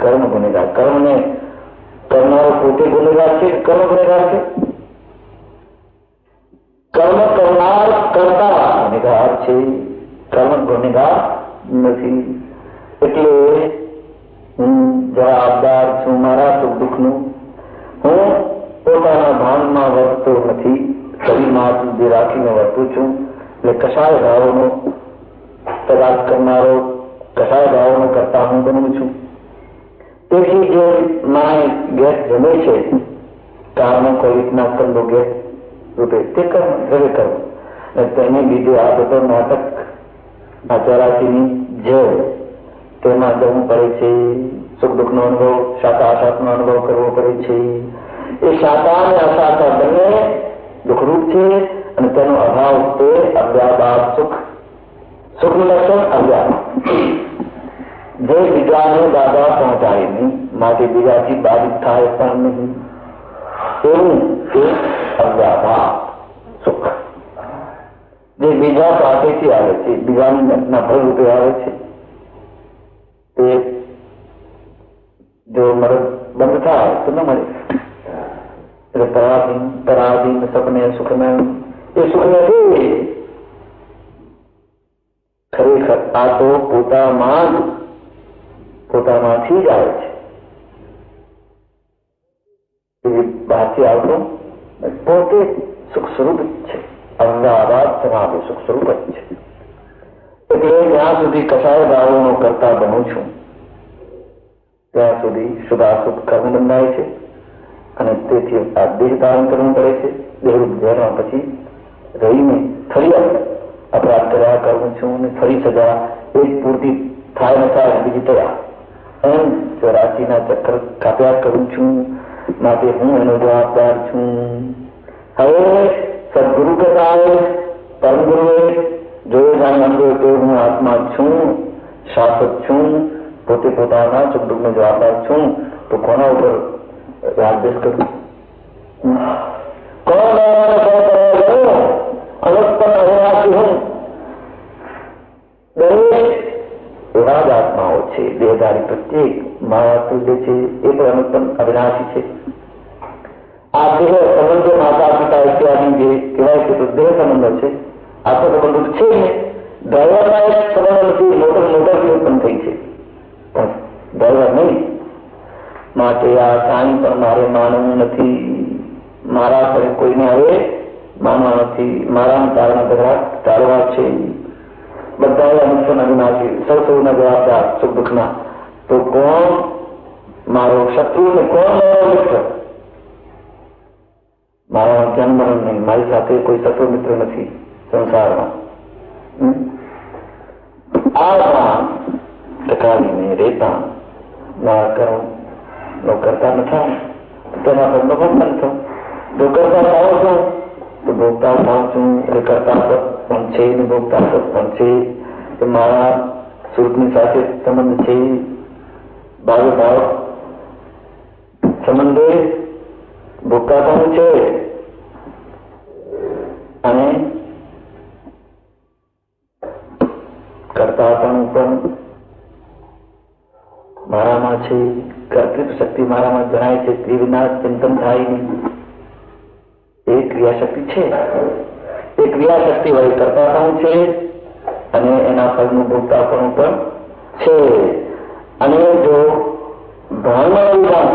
કર્મ ગુનેગાર. કર્મને કરનારો પોતે ગુનેગાર છે. કર્મ ગુનેગાર છે. કર્મ કરનાર કરતા ગુનેગાર છે. કર્મ ગુનેગાર નથી. એટલે હું જવાબદાર છું મારા સુખ દુઃખનું. હું પોતાના ભાનમાં વર્તતો નથી. શરીરમાં સુધી રાખીને વર્તું છું. એટલે કસાય ભાવોનો તદાદ કરનારો, કસાય ભાવોનો કરતા હું બનું છું. તેથી જે માય ગેસ જમે છે કારણો કોઈ રીતના કંદો ગેસ રૂપે તે કર્મ દ્રવ્ય કર્મ. અને તેને લીધે આ બધો નાટક આ 84ની જેવ તેમાં જવું પડે છે. સુખ દુઃખનો અનુભવ, શાખા અશાખનો અનુભવ કરવો પડે છે. એ શાખા અને અશાખા બંને દુઃખરૂપ છે અને તેનો અભાવ તે અવ્યાબાદ સુખ. સુખનું લક્ષણ અવ્યાપ. જે બીજાને બાધા પહોંચાડે નહીં, માટે બીજાથી બાધિત થાય પણ નહીં, એવું તે અવ્યાબાદ સુખ. જે બીજા પાસેથી આવે છે, બીજાની ઘટના ભર રૂપે આવે છે, તે જો મરદ બંધ થાય તો ન મળે. એટલે પરાધીન સપને સુખને એ સુખ નથી. ખરેખર આ તો પોતામાંથી જ આવે છે. એ બહારથી આવતો પોતે સુખ સ્વરૂપ જ છે. અમદાવાદ સમાધિ સુખ સ્વરૂપ જ છે. એટલે જ્યાં સુધી કસાય ભાવોનો કરતા બનું છું ત્યાં સુધી શુભાશુભ કર્મ બંધાય છે અને તેથી આ દેહ ધારણ કરવું પડે છે. દેહરૂપ ઝેરમાં પછી રહીને ફરી અપરાધ કર્યા કરું છું અને ફરી સજા એક પૂરતી થાય ન થાય બીજી તૈયાર એમ 84ના ચક્કર કાપ્યા કરું છું. માટે હું એનો જવાબદાર છું. હવે સદગુરુ કહેતા પરમ ગુરુએ જોયું જાણ્યું કે હું આત્મા છું, શાશ્વત છું, પોતે પોતાના સુખ દુઃખનો જવાબદાર છું. તો કોના ઉપર રાજદેશ કરું? કોણ અનુત્પન્ન હોવાથી હું દરેક એવા જ આત્માઓ છે. દેહધારી પ્રત્યેક માયા તુલ્ય છે. એ પણ અનુત્પન્ન અવિનાશી છે. આ દેહ સંબંધો માતા પિતા ઇત્યાદિ જે કહેવાય છે તો દેહ સંબંધો છે. આત્મ સંબંધો છે ને. ડ્રાઈવરના એક સંબંધો નથી. મોટરથી ઉત્પન્ન થઈ છે પણ ડ્રાઈવર નહીં. માટે આ કાંઈ પણ મારે માનવું નથી. મારા પર કોઈને હવે માનવા નથી. મારા કારણે બધા ચાલવા છે. બધા અનુષ્ઠાન અવિનાશી, સૌના જવાબદાર સુખ દુઃખના. તો કોણ મારો શત્રુ ને કોણ મારો મિત્ર? મારા ધ્યાન મરણ નહીં. મારી સાથે કોઈ શત્રુ મિત્ર નથી સંસારમાં. આ ટકાવીને રહેતા ના કર્મ નો કરતા નથી. તેના પર ભોગતા થવું. જો કરતા થાવ છું તો ભોગતા થાવ છું. એટલે કરતા પણ છે ને ભોગતા પણ છે. કે મારા સ્વરૂપની સાથે સંબંધ છે. ભાવ ભાવ સંબંધે ભોગતા પણ છે અને કરતા પણ મારામાં છે. કર્તૃત્વ શક્તિ મારામાં જણાય છે. તે વિના ચિંતન થાય નહીં. ક્રિયાશક્તિ છે. એ ક્રિયાશક્તિ વડે કરતાપણું છે અને એના ફળનું ભોગતાપણું પણ છે. અને જો ભાવમાં જાણ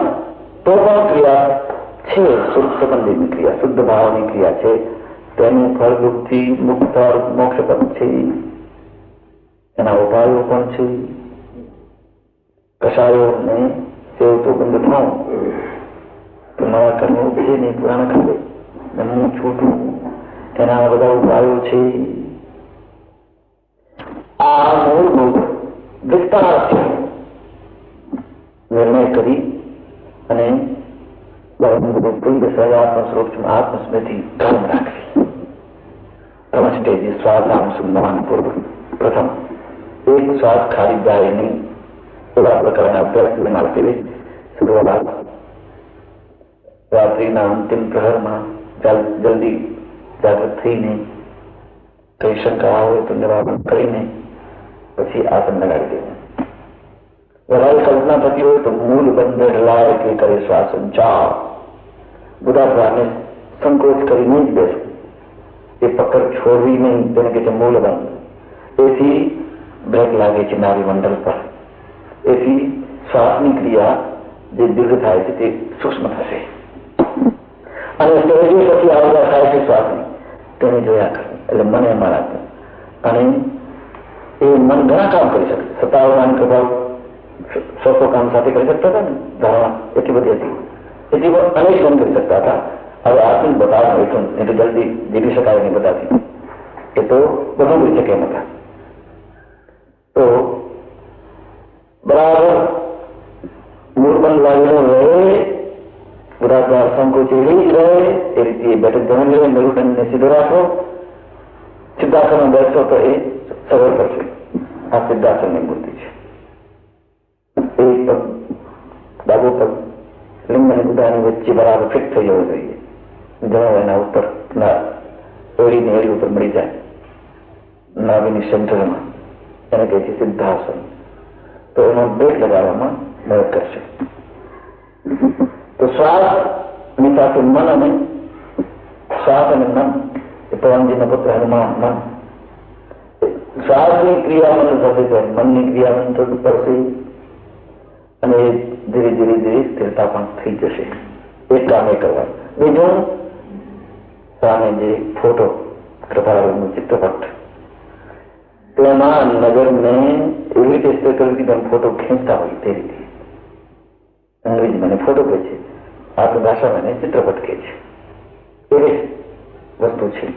તો પણ ક્રિયા છે, શુદ્ધ સંબંધીની ક્રિયા, શુદ્ધ ભાવની ક્રિયા છે. તેનું ફળ દુઃખથી મુક્ત મોક્ષ પણ છે. એના ઉપાયો પણ છે. કશાયોને સેવતો બંધ થાવ તો નવા કર્મ ઉપજે નહીં, પુરાણ કરે હું છૂટું, એના બધા ઉપાયો છે. આ મૂળભૂત વિસ્તારથી નિર્ણય કરી અને સર્વાત્મ આત્મસ્મૃતિ કાયમ રાખવી. ત્રણ સ્ટેજ સ્વાધામ સુમન પૂર્વ. પ્રથમ એક શ્વાસ ખાલી જાય નહીં એવા પ્રકારના અભ્યાસ મારતી શરૂઆત રાત્રિના અંતિમ પ્રહરમાં જલ્દી જાગૃત થઈને કઈ શંકા હોય તો નિવારણ કરીને પછી આસન લગાડી દેવું. વધારે કલ્પના થતી હોય તો મૂળ બંધ ઢલાય કે કરે શ્વાસ સંચાર. બુધાત્માને સંકોચ કરી નહીં જ બેસવું, એ પકડ છોડવી નહીં, તેને કહે છે મૂળ બંધ. એથી બ્રેક લાગે છે નાભી મંડળ પર. એથી શ્વાસની ક્રિયા જે દીર્ઘ થાય છે તે સૂક્ષ્મ થશે અને સ્ટેજો પછી આવતા થાય છે શ્વાસની, તેને જોયા કરે. એટલે મને એમાં રાખવું. અને એ મન ઘણા કામ કરી શકે. 57 કપાલ 100 કામ સાથે કરી શકતા હતા ને, ધારણા એટલી બધી હતી, એટલી અનેક કામ કરી શકતા હતા. હવે આત્મિક બતાવવાનું એટલું નહીં તો જલ્દી જીવી શકાય નહીં બતાવતી. એ તો બધું કરી શકે એમ હતા. તો બરાબર મૂળબંધ લાગેલો રહે, પુરાતન સંકોચેલી જ રહે, એ રીતે બેઠક જમી લે, મેરુદંડને સીધો રાખો. સિદ્ધાસનમાં બેસતો તો એ સરળ કરશે. આ સિદ્ધાસનની મૂર્તિ છે. એક પગ ડાબો પગ લિંગ અને ગુદાની વચ્ચે બરાબર ફિટ થઈ જવો જોઈએ. જણાવો એના ઉપર એડીની એડી ઉપર મળી જાય, નાભીની સેન્ટરમાં. એને કહે છે સિદ્ધાસન. તો એનો બેટ લગાવવામાં મદદ કરશે. તો શ્વાસની સાથે મન અને શ્વાસ અને મન એ પવનજીના પુત્ર હનુમાન મન. શ્વાસની ક્રિયા મન થશે છે, મનની ક્રિયા મન થતું પડશે અને ધીરે ધીરે ધીરે સ્થિરતા પણ થઈ જશે. એક કામ એ કરવાનું. બીજું, સામે જે ફોટો કૃપાળુનું ચિત્રપટ, તેમાં નજરને એવી રીતે સ્થિર કરવી કે ફોટો ખેંચતા હોય તે રીતે. અંગ્રેજીમાં ફોટો કહે છે, આપણી ભાષામાં એને ચિત્રપટ કહે છે. એવી વસ્તુ છે.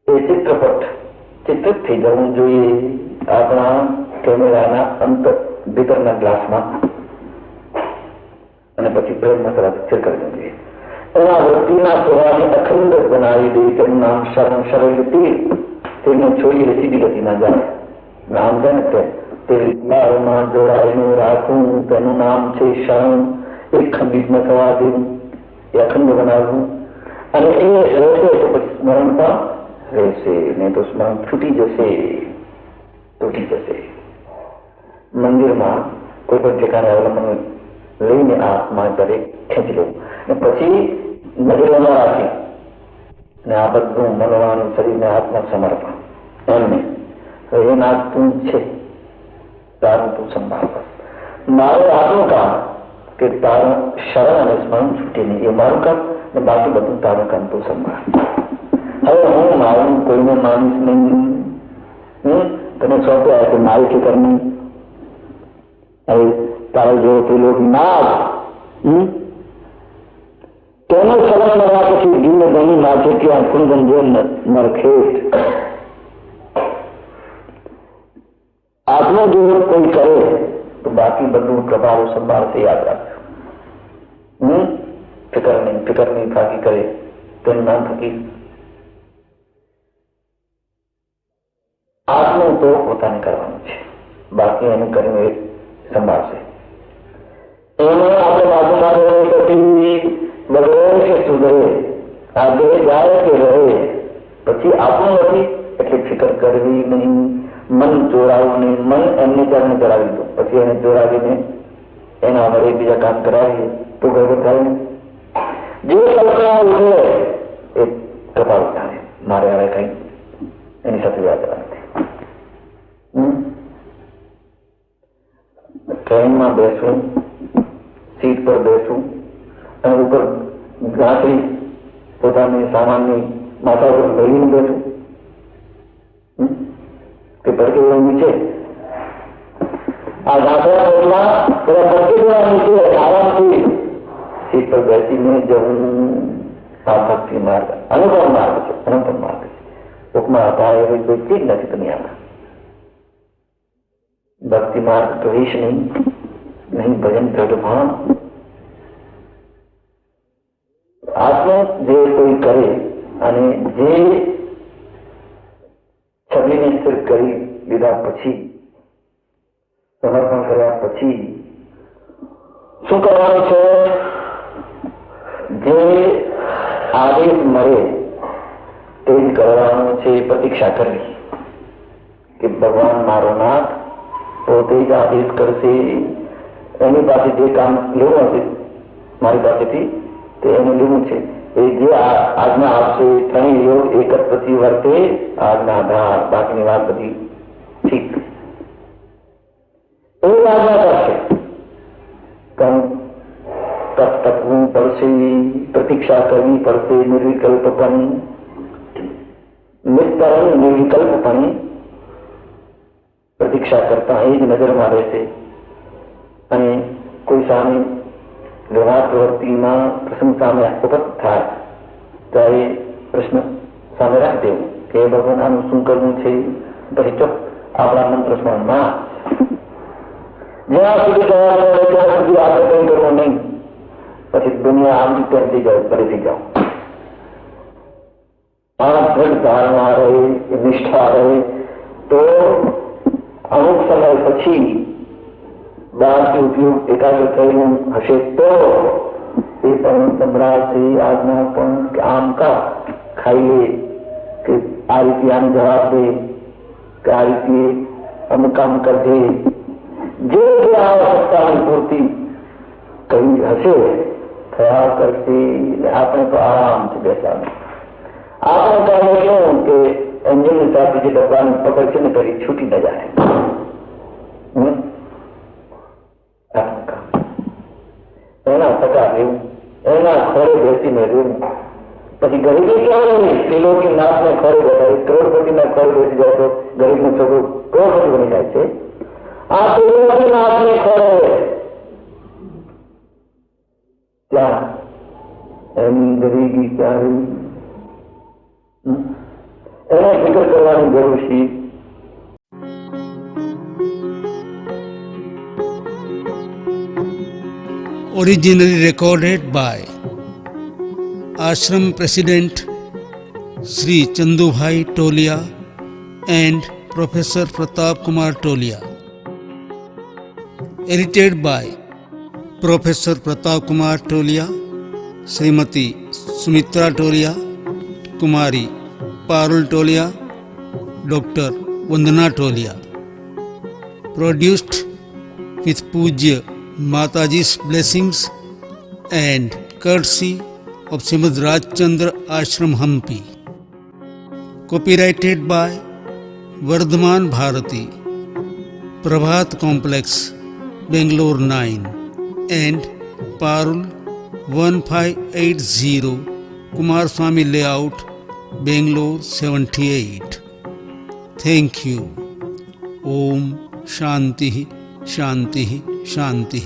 એ ચિત્રપટ ચિત્રિત થઈ જવું જોઈએ આપણા કેમેરાના અંતર ભીતરના ગ્લાસમાં અને પછી પ્રયત્ન તરફ સ્થિર કરવું જોઈએ. એના વૃત્તિના પ્રવાહને અખંડ બનાવી દે. તેનું નામ શરણ શરણ તીર. તેને છોડીને સીધી ગતિ ના જાય. નામ છે ને તે માળમાં જોડાયેલું રાખવું, તેનું નામ છે શરણ. એક ખંડિત ન થવા દેવું, એ અખંડ બનાવવું. અને એ રહેશે તો પછી સ્મરણ પણ રહેશે, નહીં તો સ્મરણ છૂટી જશે, તૂટી જશે. મંદિરમાં કોઈ પણ ઠેકાણે અવલંબન લઈને આત્મા દરેક ખેંચી લેવું અને પછી નજરમાં રાખી ને આ બધું મનવાનું શરીરને આત્મા સમર્પણ. એમને એ નાથ તું છે, તારું તું સંભાળ. મારું આપણું કામ કે તારું શરણ અને સ્મરણ છૂટે નહીં, એ મારું કામ ને બાકી બધું તારું કામ તું સંભાળ. હવે હું મારું કોઈને માનીશ નહીં. તને સોંપ્યા કે મારી ફિકર નહીં. હવે તારો જેવો પેલો નાથ તેનો શરણ મળવા પછી ધીમે ધણી નાચે ત્યાં કુંદન જો નરખેત. આત્મો જો કોઈ કરે તો બાકી બધું પ્રભાવ સંભાળશે. યાદ રાખજો. ફિકર નહીં ફાકી કરે તેમ ના થકી આત્મા તો પોતાને કરવાનું છે, બાકી એનું કરીને એ સંભાળશે. એને આપણે બાજુમાં બગડે કે સુધરે, આ બે જાય કે રહે, પછી આપણું નથી એટલે ફિકર કરવી નહીં. મન જોડાવું નહીં. મન એમને ત્યારને ચડાવી દો, પછી એને જોડાવીને એના વડે બીજા કામ કરાવીએ તો ગરબડ થાય નહીં. જે કલ્પના ઉઠે એક કપાળ ઉઠાવે, મારે હવે કઈ એની સાથે યાત્રા નથી. ટ્રેનમાં બેસવું, સીટ પર બેસવું અને ઉપર ગાંઠી પોતાની સામાનની માથા પર મેળવીને બેસવું કે પડકે નીચે આ ગાંઠવા એટલા બધા પડકે નીચે આરામથી સીટ પર બેસીને જવું આ ભક્તિ માર્ગ, અનુપમ માર્ગ છે. અનુપમ માર્ગ છે. ઉપમા હતા એવી કોઈ ચીજ નથી દુનિયામાં. भक्ति मार्ग तो ईश नहीं भजन दृढ़. आत्मा जे कोई करे અને જે છબીને સ્થિર કરી લીધા પછી, સમર્પણ કર્યા પછી શું કરવાનું છે? જે આદેશ મળે તે જ કરવાનું છે. પ્રતીક્ષા કરવી કે ભગવાન મારો નાથ પોતે જ આદેશ કરશે. એની પાસે જે કામ લેવું હશે મારી પાસેથી તે એને લેવું છે. એ જે આજ્ઞા આપશે ત્રણેય યોગ એક જ પ્રતિ વર્તે આજ્ઞા આધાર, બાકીની વાત બધી ઠીક એ આજ્ઞા કરશે. તપ તપવું પડશે, પ્રતીક્ષા કરવી પડશે, નિર્વિકલ્પપણે, નિસ્તરણ નિર્વિકલ્પપણે પ્રતીક્ષા કરતા એ જ નજરમાં રહેશે. અને કોઈ સામે વ્યવહાર પ્રવૃત્તિમાં પ્રસંગ સામે ઉપસ્થિત થાય ત્યારે પ્રશ્ન સામે રાખી દેવું કે ભગવાન આનું શું કરવું છે. પછી ચોક આપણા મંત્ર સ્મરણમાં જ્યાં સુધી ત્યાં સુધી આગળ કંઈ કરવું નહીં. પછી દુનિયા આમ તેમ થઈ જાય, ફરીથી જાઓ. આ દ્રઢ ધારણા રહે, નિષ્ઠા રહે તો અમુક સમય પછી બહારથી ઉપયોગ એકાગ્ર થયેલું હશે તો એ પણ સંભળાશે આજ્ઞા પણ કે આમ કા ખાઈ લે, કે આ રીતે આનો જવાબ દે, કે આ રીતે અમુક કામ કરજે. જે આવશ્યકતાની પૂર્તિ કરી હશે થયા કરશે. આપણે તો આરામથી બેસવાનું. આપણે કારણે કેવું કે એન્જિનની સાથે જે ડબ્બાની પકડ છે ને કરી છૂટી ન જાય. એના ટકા રહેવું, એના ખોરે બેસીને રહેવું. પછી ગરીબી ક્યાં નહીં? પેલો કે નાથને ખોરે બેઠા, કરોડપતિના ખોરે બેસી જાય તો ગરીબનો છોકરો કરોડપતિ બની જાય છે. આ પેલો નાથને ખોરે ત્યાં એની ગરીબી ક્યાં રહી? એને ફિકર કરવાની જરૂર છે. Originally recorded by Ashram President Sri Chandubhai Tolia and Professor Pratap Kumar Tolia. Edited by Professor Pratap Kumar Tolia, Srimati Sumitra Tolia, Kumari Parul Tolia, Dr. Vandana Tolia. Produced with Pujya Mataji's blessings and courtesy of Srimad Rajchandra Ashram Hampi. Copyrighted by Vardhaman Bharati, Prabhat Complex, Bangalore 9 and Parul 1580 Kumarswamy Layout, Bangalore 78. Thank you. Om Shanti Shanti Shanti.